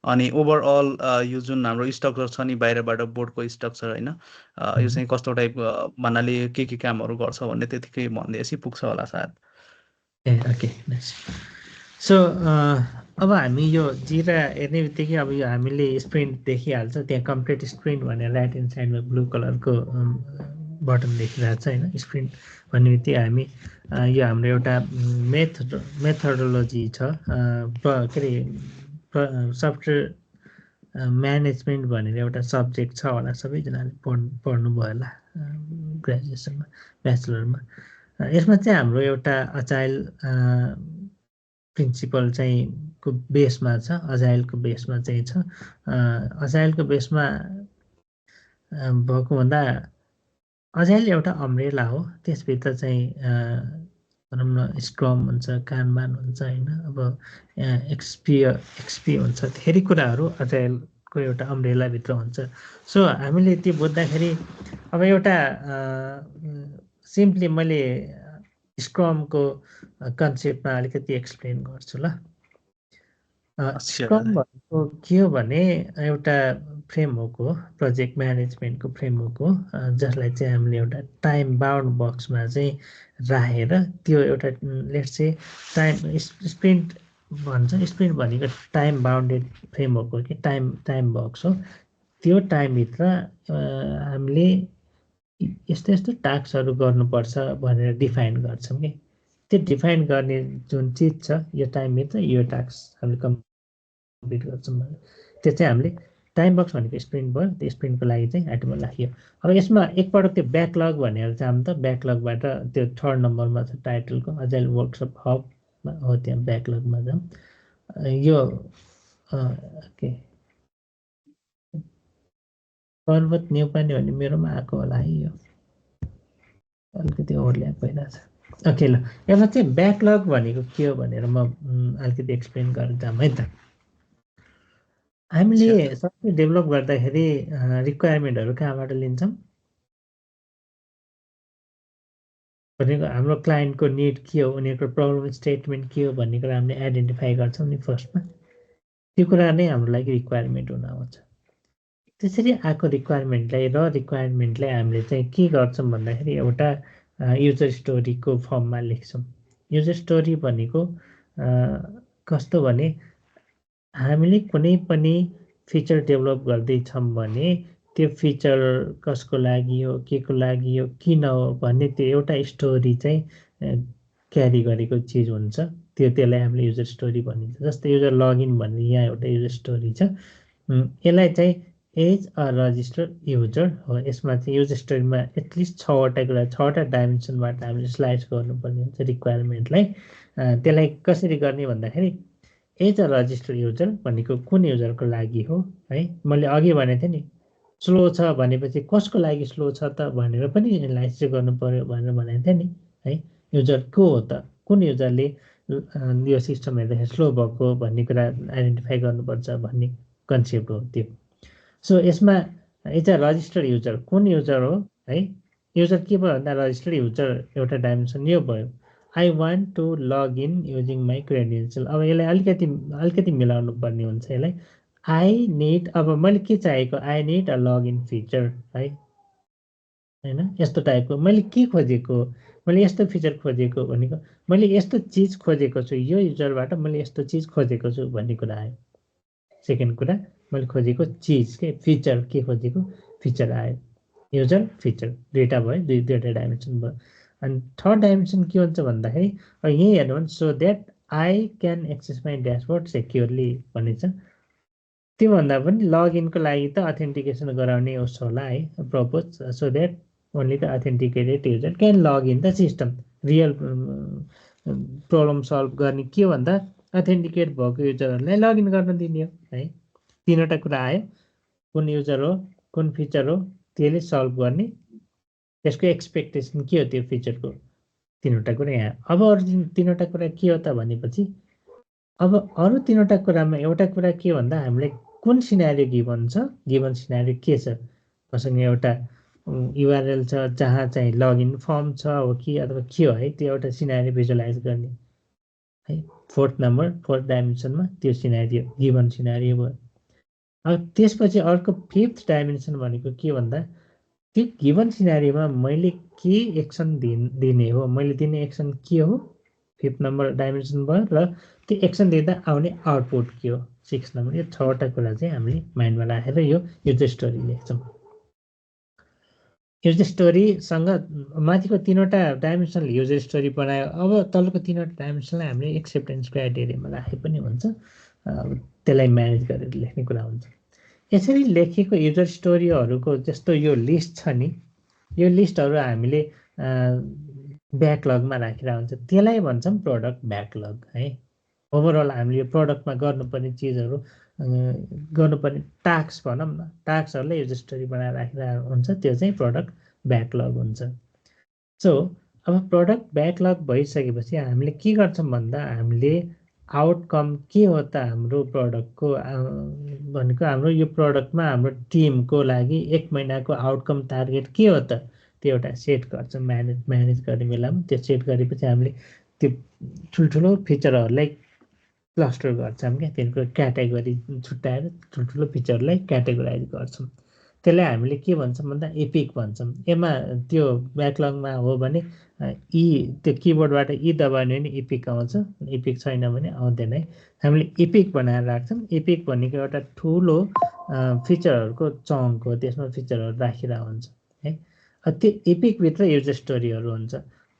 अनि ओभरअल यो जुन हाम्रो स्ट्रक्चर छ नि बाहिरबाट बोर्डको स्ट्रक्चर होइन, यो चाहिँ कस्तो टाइप भन्नाले के कामहरू गर्छ भन्ने त्यतिकै भन्दैपछि पुग्छ होला सायद। ए ओके नाइस। सो अब हामी यो जिरा हेर्ने बित्तिकै अब यो हामीले स्प्रिन्ट देखिहाल्छ, त्यहाँ कम्प्लिट स्प्रिन्ट भनेर राइट ह्यान्ड साइडमा ब्लू कलरको बटन देखिरहेको छ होइन। स्प्रिन्ट भन्ने बित्तिकै हामी यो हाम्रो एउटा मेथोडोलोजी छ, के अरे सफ्टवेयर म्यानेजमेन्ट भनेर एउटा सब्जेक्ट छ होला, सबैजनाले पढ्नुभयो होला ग्रेजुएसनमा ब्याचलरमा। यसमा चाहिँ हाम्रो एउटा अजाइल प्रिन्सिपल चाहिँ को बेसमा छ, अजाइलको बेसमा चाहिँ छ। अजाइलको बेसमा भएको भन्दा अजाइल एउटा अम्ब्रेला हो, त्यसभित्र चाहिँ भनौँ न स्क्रम हुन्छ, कानबान हुन्छ होइन, अब एक्सपी हुन्छ, धेरै कुराहरू अजाइलको एउटा अम्ब्रेलाभित्र हुन्छ। सो हामीले त्यो बुझ्दाखेरि अब एउटा सिम्पली मैले स्क्रमको कन्सेप्टमा अलिकति एक्सप्लेन गर्छु ल। स्क्रम भनेको के हो भने एउटा फ्रेमवर्क हो, प्रोजेक्ट म्यानेजमेन्टको फ्रेमवर्क हो, जसलाई चाहिँ हामीले एउटा टाइम बााउन्ड बक्समा चाहिँ राखेर त्यो एउटा लेट्स चाहिँ टाइम स्प्रिन्ट भन्छ। स्प्रिन्ट भनेको टाइम बााउन्डेड फ्रेमवर्क हो कि टाइम बक्स हो। त्यो टाइमभित्र हामीले यस्तो यस्तो टास्कहरू गर्नुपर्छ भनेर डिफाइन गर्छौँ कि त्यो डिफाइन गर्ने जुन चिज छ यो टाइमभित्र यो टास्क हामीले कम्प्लिट गर्छौँ भने त्यो चाहिँ हामीले टाइम बक्स भनेको स्प्रिन्ट भयो। त्यो स्प्रिन्टको लागि चाहिँ आइटममा राखियो। अब यसमा एकपल्ट त्यो ब्याकलग भनेर जाऊँ त, ब्याकलगबाट त्यो 3rd नम्बरमा छ टाइटलको अजाइल वर्कसप हब हो, त्यहाँ ब्याकलगमा जाऊँ। यो के पर्वत न्यौपाने भन्ने मेरोमा आएको होला है, यो अलिकति ओभरल्याप भइरहेछ। ओके ल, यसमा चाहिँ ब्याकलग भनेको के हो भनेर म अलिकति एक्सप्लेन गरेर जाऊँ है त। हामीले सबै डेभलप गर्दाखेरि रिक्वायरमेन्टहरू कहाँबाट लिन्छौँ भनेको हाम्रो क्लाइन्टको निड के हो, उनीहरूको प्रब्लम स्टेटमेन्ट के हो भन्ने कुरा हामीले आइडेन्टिफाई गर्छौँ नि फर्स्टमा। त्यो कुरा नै हाम्रो लागि रिक्वायरमेन्ट हुन आउँछ। त्यसरी आएको रिक्वायरमेन्टलाई हामीले चाहिँ के गर्छौँ भन्दाखेरि एउटा युजर स्टोरीको फर्ममा लेख्छौँ। युजर स्टोरी भनेको कस्तो भने हामीले कुनै पनि फिचर डेभलप गर्दैछौँ भने त्यो फिचर कसको लागि हो, के को लागि हो, किन हो भन्ने त्यो एउटा स्टोरी चाहिँ क्यारी गरेको चिज हुन्छ। त्यसलाई हामीले युजर स्टोरी भनिन्छ। जस्तै युजर लगइन भन्ने यहाँ एउटा युजर स्टोरी छ। यसलाई चाहिँ एज अ रजिस्टर्ड युजर हो। यसमा चाहिँ युजर स्टोरीमा एटलिस्ट 6वटा कुरा, 6वटा डाइमेन्सनबाट हामीले स्लाइस गर्नुपर्ने हुन्छ रिक्वायरमेन्टलाई। त्यसलाई कसरी गर्ने भन्दाखेरि एज अ रजिस्टर्ड युजर भनेको कुन युजरको लागि हो है। मैले अघि भनेको थिएँ नि स्लो छ भनेपछि कसको लागि स्लो छ त भनेर पनि एनालाइसिस गर्नु पर्यो भनेर भनेको थिएँ नि है। युजर को हो त, कुन युजरले यो सिस्टम हेर्दाखेरि स्लो भएको भन्ने कुरा आइडेन्टिफाई गर्नुपर्छ भन्ने कन्सेप्ट हो त्यो। सो यसमा एज अ रजिस्टर्ड युजर कुन युजर हो है। युजर के भयो भन्दा रजिस्टर्ड युजर एउटा डाइमेन्सन यो भयो। I want to log in using my credential. अब यसलाई अलिकति मिलाउनु पर्ने हुन्छ। यसलाई आई निड अब मैले के चाहिएको I need a login feature है होइन यस्तो टाइपको मैले के खोजेको मैले यस्तो फिचर खोजेको भनेको मैले यस्तो चिज खोजेको छु यो युजरबाट मैले यस्तो चिज खोजेको छु भन्ने कुरा आयो सेकेन्ड कुरा मैले खोजेको चिज के फिचर के खोजेको फिचर आयो युजर फिचर दुईवटा भयो दुईवटा डाइमेन्सन भयो अनि थर्ड डाइमेन्सन के हुन्छ भन्दाखेरि यहीँ हेर्नु भने so that I can access my dashboard securely भन्ने छ त्योभन्दा पनि लगइनको लागि त अथेन्टिकेसन गराउने होस् होला है propose so that only the authenticated user can log in the system real problem solve गर्ने के भन्दा अथेन्टिकेट भएको युजरहरूलाई लगइन गर्न दिने हो है तीनवटा कुरा आयो कुन युजर हो कुन फिचर हो त्यसले सल्भ गर्ने त्यसको एक्सपेक्टेसन के हो त्यो फिचरको तीनवटा कुरा यहाँ अब अरू तीनवटा कुरा के हो त भनेपछि अब अरू तीनवटा कुरामा एउटा कुरा के भन्दा हामीले कुन सिनारियो गिभन छ गिभन सिनारियो के छ मसँग एउटा युआरएल छ जहाँ चाहिँ लगइन फर्म छ हो कि अथवा के हो है त्यो एउटा सिनारियो भिजुअलाइज गर्ने है फोर्थ डाइमेन्सनमा त्यो सिनारियो गिभन सिनारियो भयो अब त्यसपछि अर्को फिफ्थ डाइमेन्सन भनेको के भन्दा त्यो गिभन सिनारियोमा मैले के एक्सन दिने हो मैले दिने एक्सन के हो फिफ्थ नम्बर डाइमेन्सन भयो र त्यो एक्सन दिँदा आउने आउटपुट के हो 6 नम्बर यो 6वटा कुरा चाहिँ हामीले माइन्डमा राखेर यो युजर स्टोरी लेख्छौँ युजर स्टोरीसँग माथिको तीनवटा डाइमेन्सनले युजर स्टोरी बनायो अब तलको तीनवटा डाइमेन्सनलाई हामीले एक्सेप्टेन्स क्राइटेरियामा राखे पनि हुन्छ त्यसलाई म्यानेज गरेर लेख्ने कुरा हुन्छ यसरी लेखेको युजर स्टोरीहरूको जस्तो यो लिस्ट छ नि यो लिस्टहरू हामीले ब्याकलगमा राखेर हुन्छ त्यसलाई भन्छौँ प्रडक्ट ब्याकलग है ओभरअल हामीले यो प्रडक्टमा गर्नुपर्ने चिजहरू गर्नुपर्ने टास्क भनौँ न टास्कहरूलाई युजर स्टोरी बनाएर राखेर हुन्छ त्यो चाहिँ प्रडक्ट ब्याकलग हुन्छ सो अब प्रडक्ट ब्याकलग भइसकेपछि हामीले के गर्छौँ भन्दा हामीले आउटकम के हो त हाम्रो प्रडक्टको भनेको हाम्रो यो प्रडक्टमा हाम्रो टिमको लागि 1 महिनाको आउटकम टार्गेट के हो त त्यो एउटा सेट गर्छौँ म्यानेज गर्ने बेलामा त्यो सेट गरेपछि हामीले त्यो ठुल्ठुलो फिचरहरूलाई क्लस्टर गर्छौँ क्या तिनीहरूको क्याटेगोरी छुट्याएर ठुल्ठुलो फिचरलाई क्याटेगोराइज गर्छौँ त्यसलाई हामीले के भन्छौँ भन्दा एपिक भन्छौँ यसमा त्यो ब्याकलगमा हो भने त्यो किबोर्डबाट दबाउने भने एपिक आउँछ एपिक छैन भने आउँदैन है हामीले एपिक बनाएर राख्छौँ एपिक भनेको एउटा ठुलो फिचरहरूको चङ्क हो त्यसमा फिचरहरू राखेर हुन्छ है त्यो एपिकभित्र युजर स्टोरीहरू हुन्छ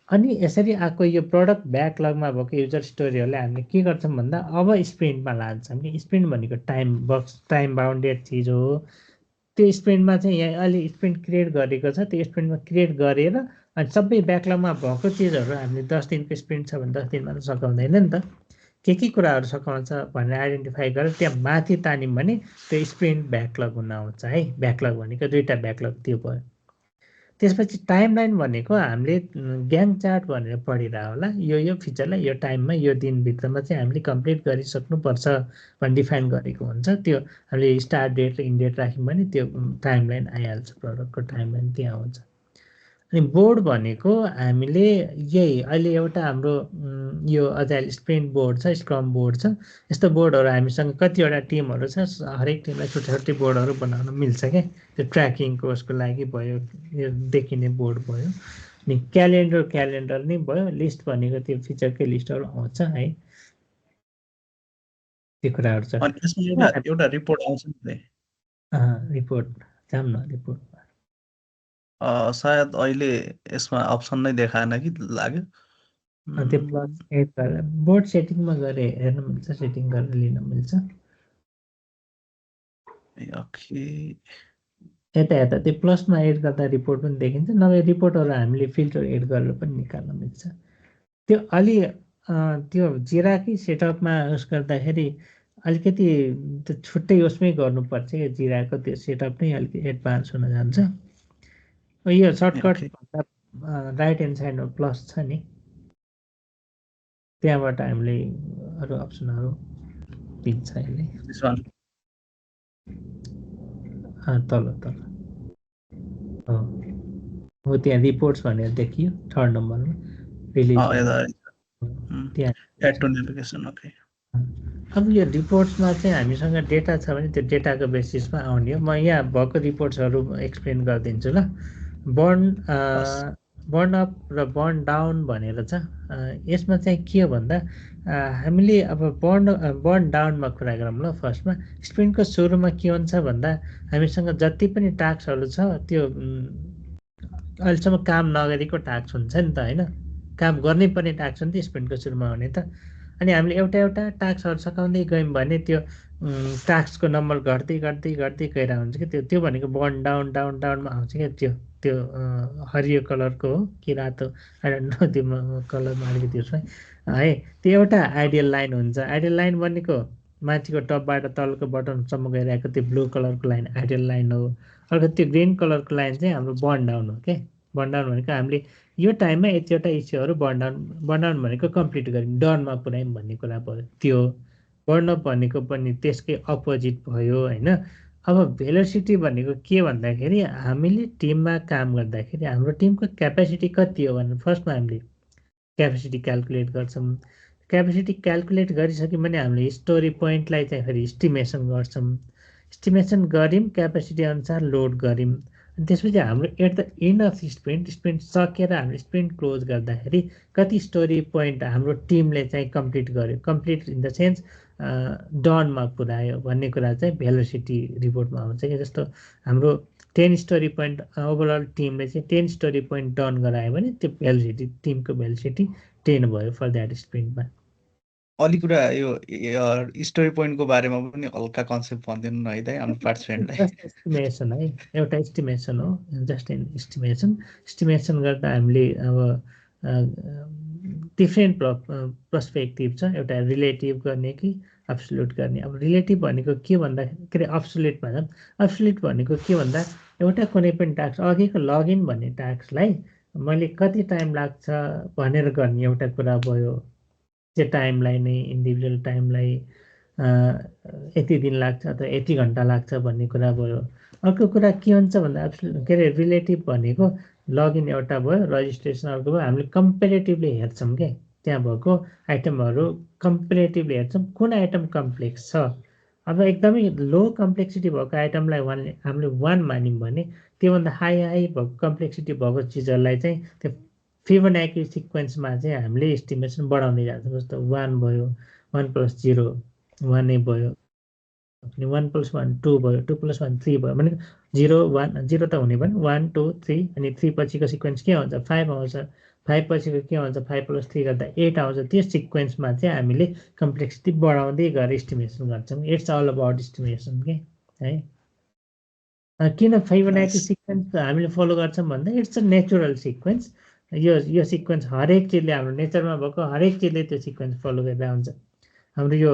अनि यसरी आएको यो प्रडक्ट ब्याकलगमा भएको युजर स्टोरीहरूलाई हामीले के गर्छौँ भन्दा अब स्प्रिन्टमा लान्छौँ कि स्प्रिन्ट भनेको टाइम बााउन्डेड चिज हो त्यो स्प्रिन्टमा चाहिँ यहाँ अहिले स्प्रिन्ट क्रिएट गरेको छ त्यो स्प्रिन्टमा क्रिएट गरेर अनि सबै ब्याकलगमा भएको चिजहरू हामीले 10 दिनको स्प्रिन्ट छ भने 10 दिनमा त सघाउँदैन नि त के कुराहरू सघाउँछ भनेर आइडेन्टिफाई गरेर त्यहाँ माथि तान्यौँ भने त्यो स्प्रिन्ट ब्याकलग हुन आउँछ है ब्याकलग भनेको दुईवटा ब्याकलग त्यो भयो त्यसपछि टाइमलाइन भनेको हामीले ग्याङ चार्ट भनेर पढिरह होला यो फिचरलाई यो टाइममा यो दिनभित्रमा चाहिँ हामीले कम्प्लिट गरिसक्नुपर्छ भनेर डिफाइन गरेको हुन्छ त्यो हामीले स्टार्ट डेट र इन्ड डेट राख्यौँ भने त्यो टाइमलाइन आइहाल्छ प्रडक्टको टाइमलाइन त्यहाँ आउँछ अनि बोर्ड भनेको हामीले यही अहिले एउटा हाम्रो यो अजाइल स्प्रिन्ट बोर्ड छ स्क्रम बोर्ड छ यस्तो बोर्डहरू हामीसँग कतिवटा टिमहरू छ हरेक टिमलाई छुट्टै बोर्डहरू बनाउन मिल्छ क्या त्यो ट्र्याकिङको उसको लागि भयो यो देखिने बोर्ड भयो अनि क्यालेन्डर नै भयो लिस्ट भनेको त्यो फिचरकै लिस्टहरू आउँछ है त्यो कुराहरू छ अनि त्यसमा एउटा रिपोर्ट आउँछ नि रिपोर्ट जाम न रिपोर्ट सायद अहिले यसमा अप्सन नै देखाएन कि लाग्यो त्यो प्लस एड गरेर बोर्ड सेटिङमा गएर हेर्न मिल्छ सेटिङ गरेर लिन मिल्छ ओके यता त्यो प्लसमा एड गर्दा रिपोर्ट पनि देखिन्छ नभए रिपोर्टहरू हामीले फिल्टर एड गरेर पनि निकाल्न मिल्छ त्यो अलि त्यो जिराकै सेटअपमा उस गर्दाखेरि अलिकति त्यो छुट्टै उसमै गर्नुपर्छ क्या जिराको त्यो सेटअप नै अलिकति एडभान्स हुन जान्छ यो सर्टकट भन्दा राइट ह्यान्ड साइडमा प्लस छ नि त्यहाँबाट हामीले अरू अप्सनहरू दिन्छ अहिले तल हो त्यहाँ रिपोर्ट्स भनेर देखियो 3rd नम्बरमा रिलिज त्यहाँ एड टु नेभिगेसन ओके अब यो रिपोर्ट्समा चाहिँ हामीसँग डेटा छ भने त्यो डेटाको बेसिसमा आउने हो। म यहाँ भएको रिपोर्ट्सहरू एक्सप्लेन गरिदिन्छु ल। बर्न अप र बर्न डाउन भनेर छ। यसमा चाहिँ के हो भन्दा हामीले अब बर्न डाउनमा कुरा गरौँ ल। फर्स्टमा स्प्रिन्टको सुरुमा के हुन्छ भन्दा हामीसँग जति पनि टास्कहरू छ त्यो अहिलेसम्म काम नगरेको टास्क हुन्छ नि त होइन, काम गर्नै पर्ने टास्क हुन्छ स्प्रिन्टको सुरुमा हुने त। अनि हामीले एउटा टास्कहरू सकाउँदै गयौँ भने त्यो टास्कको नम्बर घट्दै गएर हुन्छ कि त्यो भनेको बर्न डाउनमा आउँछ क्या। त्यो हरियो कलरको हो कि रातो त्यो कलरमा अलिकति उसमा है, त्यो एउटा आइडियल लाइन हुन्छ। आइडियल लाइन भनेको माथिको टपबाट तलको बटनसम्म गइरहेको त्यो ब्लू कलरको लाइन आइडियल लाइन हो। अर्को त्यो ग्रिन कलरको लाइन चाहिँ हाम्रो बर्न डाउन हो क्या। बर्न डाउन भनेको हामीले यो टाइममा यतिवटा इस्युहरू बर्न डाउन भनेको कम्प्लिट गऱ्यौँ, डनमा पुऱ्यायौँ भन्ने कुरा भयो त्यो। बर्न अप भनेको पनि त्यसकै अपोजिट भयो होइन। अब भेलोसिटी भनेको के भन्दाखेरि हामीले टिममा काम गर्दाखेरि हाम्रो टिमको क्यापेसिटी कति हो भनेर फर्स्टमा हामीले क्यापेसिटी क्याल्कुलेट गर्छौँ। क्यापेसिटी क्याल्कुलेट गरिसक्यौँ भने हामीले स्टोरी पोइन्टलाई चाहिँ फेरि इस्टिमेसन गर्छौँ। इस्टिमेसन गऱ्यौँ, क्यापेसिटी अनुसार लोड गऱ्यौँ। अनि त्यसपछि हाम्रो at the end of sprint सकेर हाम्रो स्प्रिन्ट क्लोज गर्दाखेरि कति स्टोरी पोइन्ट हाम्रो टिमले चाहिँ कम्प्लिट गर्यो, कम्प्लिट इन द सेन्स डनमा पुऱ्यायो भन्ने कुरा चाहिँ भेलोसिटी रिपोर्टमा आउँछ कि। जस्तो हाम्रो 10 स्टोरी पोइन्ट ओभरअल टिमले चाहिँ 10 स्टोरी पोइन्ट डन गरायो भने त्यो भेलोसिटी टिमको भेलोसिटी 10 भयो फर द्याट स्प्रिन्टमा। अलि कुरा यो स्टोरी पोइन्टको बारेमा पनि हल्का कन्सेप्ट भनिदिनु न है त हाम्रो पार्टिसिपेन्टलाई। एस्टिमेसन है, एउटा एस्टिमेसन हो, जस्ट एन एस्टिमेसन। एस्टिमेसन गर्दा हामीले अब डिफ्रेन्ट पर्सपेक्टिभ छ। एउटा रिलेटिभ गर्ने कि अब्सोल्युट गर्ने। अब रिलेटिभ भनेको के भन्दा के अरे अब्सोल्युट भन्छौँ। अब्सोल्युट भनेको के भन्दा एउटा कुनै पनि टास्क अघिको लगइन भन्ने टास्कलाई मैले कति टाइम लाग्छ भनेर गर्ने एउटा कुरा भयो। त्यो टाइमलाई नै इन्डिभिजुअल टाइमलाई यति दिन लाग्छ अथवा यति घन्टा लाग्छ भन्ने कुरा भयो। अर्को कुरा के हुन्छ भन्दा के अरे रिलेटिभ भनेको लगइन एउटा भयो, रजिस्ट्रेसन अर्को भयो। हामीले कम्पेरेटिभली हेर्छौँ क्या, त्यहाँ भएको आइटमहरू कम्पेरेटिभली हेर्छौँ कुन आइटम कम्प्लेक्स छ। अब एकदमै लो कम्प्लेक्सिटी भएको आइटमलाई हामीले 1 मान्यौँ भने त्योभन्दा हाई भएको कम्प्लेक्सिटी भएको चिजहरूलाई चाहिँ त्यो फिबोनाची सिक्वेन्समा चाहिँ हामीले एस्टिमेसन बढाउँदै जान्छौँ। जस्तो 1 भयो, 1 + 0 1 नै भयो, अनि 1 + 1 2 भयो, 2 + 1 3 भयो भने 0 1 0 त हुने भयो 1 2 3 अनि 3 पछिको सिक्वेन्स के हुन्छ 5 आउँछ। 5 पछिको के हुन्छ 5 + 3 गर्दा 8 आउँछ। त्यो सिक्वेन्समा चाहिँ हामीले कम्प्लेक्सिटी बढाउँदै गएर एस्टिमेसन गर्छौँ। इट्स अल अबाउट एस्टिमेसन के है। किन फिबोनाची सिक्वेन्स हामीले फलो गर्छौँ भन्दा इट्स अ नेचुरल सिक्वेन्स। यो सिक्वेन्स हरेक चिजले हाम्रो नेचरमा भएको हरेक चिजले त्यो सिक्वेन्स फलो गरेर हुन्छ। हाम्रो यो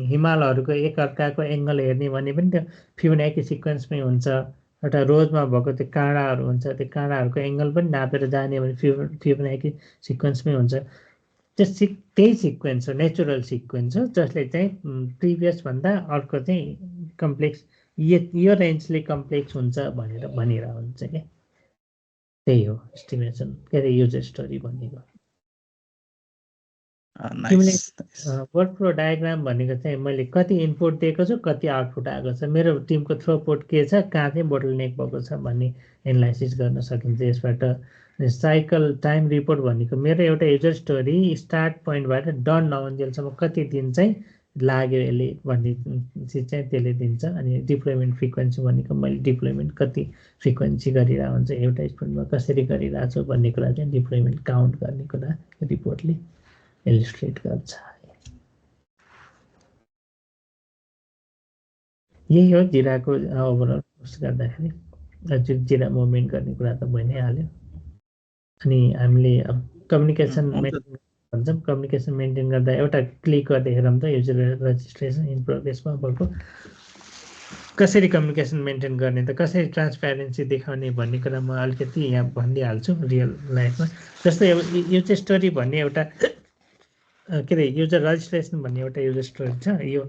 हिमालहरूको एकअर्काको एङ्गल हेर्ने भने पनि त्यो फिबोनाची सिक्वेन्समै हुन्छ। एउटा रोजमा भएको त्यो काँडाहरू हुन्छ, त्यो काँडाहरूको एङ्गल पनि नापेर जाने भने फिबोनाची सिक्वेन्समै हुन्छ। त्यही सिक्वेन्स हो, नेचुरल सिक्वेन्स हो, जसले चाहिँ प्रिभियसभन्दा अर्को चाहिँ कम्प्लेक्स यो रेन्जले कम्प्लेक्स हुन्छ भनेर भनिरहेको हुन्छ क्या। त्यही हो एस्टिमेसन के अरे युजर स्टोरी भनेको। वर्क फ्लो डायग्राम भनेको चाहिँ मैले कति इनपुट दिएको छु, कति आउटपुट आएको छ, मेरो टिमको थ्रुपुट के छ, कहाँ चाहिँ बोटलनेक भएको छ भन्ने एनालाइसिस गर्न सकिन्छ यसबाट। साइकल टाइम रिपोर्ट भनेको मेरो एउटा युजर स्टोरी स्टार्ट पोइन्टबाट डन नहुन्जेलसम्म कति दिन चाहिँ लाग्यो यसले भन्ने चिज चाहिँ त्यसले दिन्छ। अनि डिप्लोइमेन्ट फ्रिक्वेन्सी भनेको मैले डिप्लोइमेन्ट कति फ्रिक्वेन्सी गरिरहेको हुन्छ, एउटा स्प्रिन्टमा कसरी गरिरहेको छु भन्ने कुरा चाहिँ डिप्लोइमेन्ट काउन्ट गर्ने कुरा रिपोर्टले इलिस्ट्रेट गर्छ। यही हो जिराको ओभरअल पोस्ट गर्दाखेरि। जिरा मुभमेन्ट गर्ने कुरा त भइ नै हाल्यो। अनि हामीले अब कम्युनिकेसन मेन्टेन भन्छौँ। कम्युनिकेसन मेन्टेन गर्दा एउटा क्लिक गर्दाखेरि त युजर रजिस्ट्रेसन इन प्रोग्रेसमा भएको कसरी कम्युनिकेसन मेन्टेन गर्ने त कसरी ट्रान्सप्यारेन्सी देखाउने भन्ने कुरा म अलिकति यहाँ भनिदिइहाल्छु रियल लाइफमा। जस्तै अब युजर स्टोरी भन्ने एउटा के अरे युजर रजिस्ट्रेसन भन्ने एउटा युजर स्टोरी छ। यो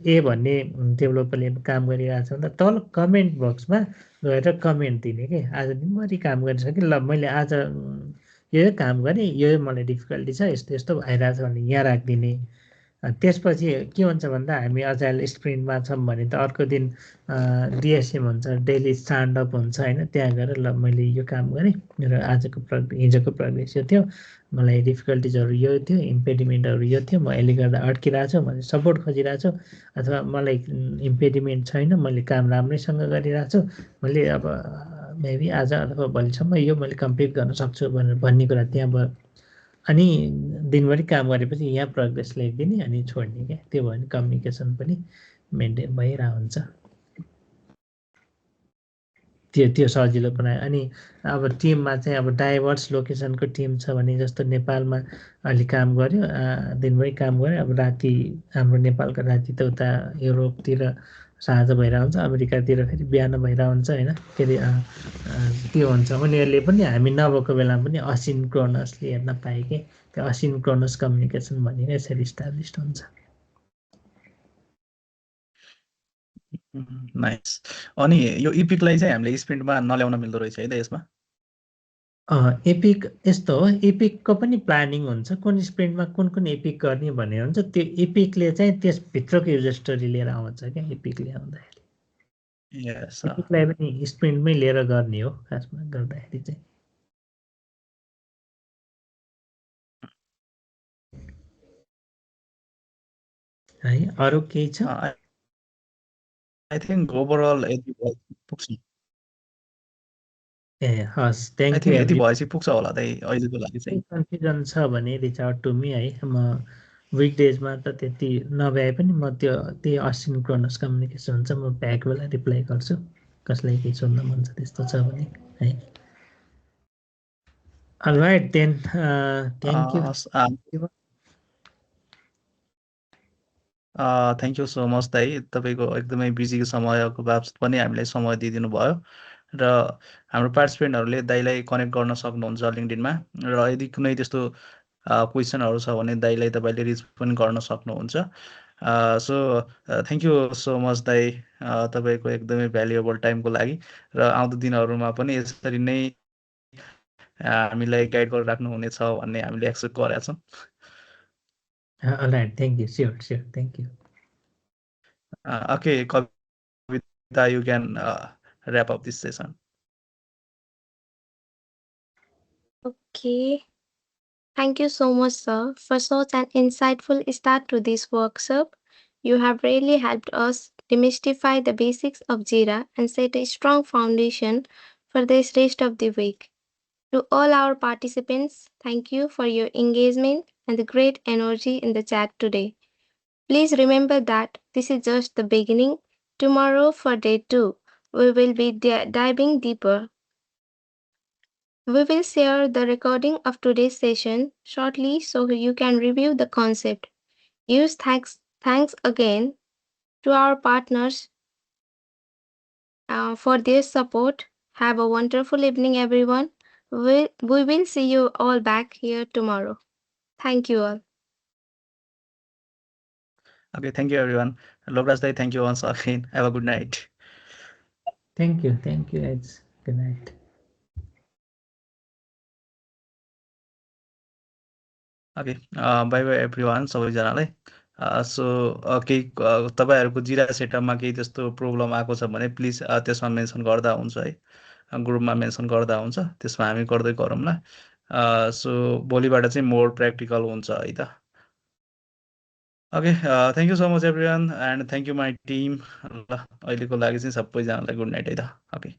ए भन्ने डेभलपरले काम गरिरहेको छ भने तल कमेन्ट बक्समा गएर कमेन्ट दिने कि आज दिनभरि काम गरिसकेँ, ल मैले आज यो काम गरेँ, यो मलाई डिफिकल्टी छ, यस्तो यस्तो भइरहेछ भने यहाँ राखिदिने। त्यसपछि के हुन्छ भन्दा हामी अजाइल स्प्रिन्टमा छौँ भने त अर्को दिन डिएसएम हुन्छ, डेली स्ट्यान्डअप हुन्छ होइन। त्यहाँ गएर ल मैले यो काम गरेँ, मेरो आजको हिजोको प्रोग्रेस यो थियो, मलाई डिफिकल्टिजहरू यो थियो, इम्पेडिमेन्टहरू यो थियो, म यसले गर्दा अड्किरहेको छु भने सपोर्ट खोजिरहेको छु, अथवा मलाई इम्पेडिमेन्ट छैन, मैले काम राम्रैसँग गरिरहेको छु, मैले अब मेबी आज अथवा भोलिसम्म यो मैले कम्प्लिट गर्न सक्छु भनेर भन्ने कुरा त्यहाँ भयो। अनि दिनभरि काम गरेपछि यहाँ प्रोग्रेस लेखिदिने अनि छोड्ने क्या। त्यो भयो भने कम्युनिकेसन पनि मेन्टेन भइरहेको हुन्छ। त्यो सजिलो बनायो। अनि अब टिममा चाहिँ अब डाइभर्स लोकेसनको टिम छ भने जस्तो नेपालमा अलि काम गर्यो, दिनभरि काम गऱ्यो, अब राति हाम्रो नेपालको राति त उता युरोपतिर साँझ भइरहेको हुन्छ, अमेरिकातिर फेरि बिहान भइरहेको हुन्छ होइन। के अरे त्यो हुन्छ। उनीहरूले पनि हामी नभएको बेलामा पनि असिन्क्रोनसली हेर्न पाए कि त्यो असिन्क्रोनस कम्युनिकेसन भनेको यसरी इस्टाब्लिस्ड हुन्छ। नाइस। अनि यो इपिकलाई चाहिँ हामीले स्प्रिन्टमा नल्याउन मिल्दो रहेछ है त यसमा। एपिक यस्तो हो, एपिकको पनि प्लानिङ हुन्छ, कुन स्प्रिन्टमा कुन एपिक गर्ने भन्ने हुन्छ। त्यो एपिकले चाहिँ त्यसभित्रको युजर स्टोरी लिएर आउँछ क्या। एपिकले आउँदाखेरि एपिकलाई पनि स्प्रिन्टमै लिएर गर्ने हो खासमा गर्दाखेरि चाहिँ। है अरू केही छ? आई थिङ्क ओभरअल यति पुग्छ। ए हस्, आई थ्याङ्क थिङ्क यू। यति भएपछि पुग्छ होला त अहिलेको लागि चाहिँ। कन्फ्युजन छ भने रिच आउट टु मी है। म विकडेजमा त त्यति नभए पनि म त्यो त्यही असिन्क्रोनस कम्युनिकेसन हुन्छ, म भ्याएको बेला रिप्लाई गर्छु कसलाई केही सोध्न मन छ त्यस्तो छ भने है। Alright then, thank you. Thank you so much दाइ। तपाईँको एकदमै बिजीको समयको बावजुद पनि हामीलाई समय दिइदिनु भयो र हाम्रो पार्टिसिपेन्टहरूले दाइलाई कनेक्ट गर्न सक्नुहुन्छ लिङ्क्डइनमा। र यदि कुनै त्यस्तो क्वेसनहरू छ भने दाइलाई तपाईँले रिच पनि गर्न सक्नुहुन्छ। So thank you so much दाइ तपाईँको एकदमै भ्यालुएबल टाइमको लागि। र आउँदो दिनहरूमा पनि यसरी नै हामीलाई गाइड गरेर राख्नुहुनेछ भन्ने हामीले एक्सेप्ट गरेका छौँ। All right, thank you. Sure, thank you. Okay, Kavita, you can wrap up this session. Okay. Thank you so much, sir, for such an insightful start to this workshop. You have really helped us demystify the basics of Jira and set a strong foundation for this rest of the week. To all our participants, thank you for your engagement and the great energy in the chat today. Please remember that this is just the beginning. Tomorrow, for day 2, we will be diving deeper. We will share the recording of today's session shortly so you can review the concept. Huge thanks again to our partners for their support. Have a wonderful evening, everyone. We will see you all back here tomorrow. Thank you all. Okay, thank you everyone. Lovraj Dai, thank you once again. Have a good night. Thank you. It's good night. Okay, bye bye everyone. सबैजनालाई so केही तपाईँहरूको जिरा सेटअपमा केही त्यस्तो problem आएको छ भने please त्यसमा मेन्सन गर्दा हुन्छ है, ग्रुपमा मेन्सन गर्दा हुन्छ, त्यसमा हामी गर्दै गरौँला। सो भोलिबाट चाहिँ मोर प्र्याक्टिकल हुन्छ है त। Okay, thank you so much everyone and thank you my team. ल अहिलेको लागि चाहिँ सबैजनालाई गुड नाइट है त। ओके।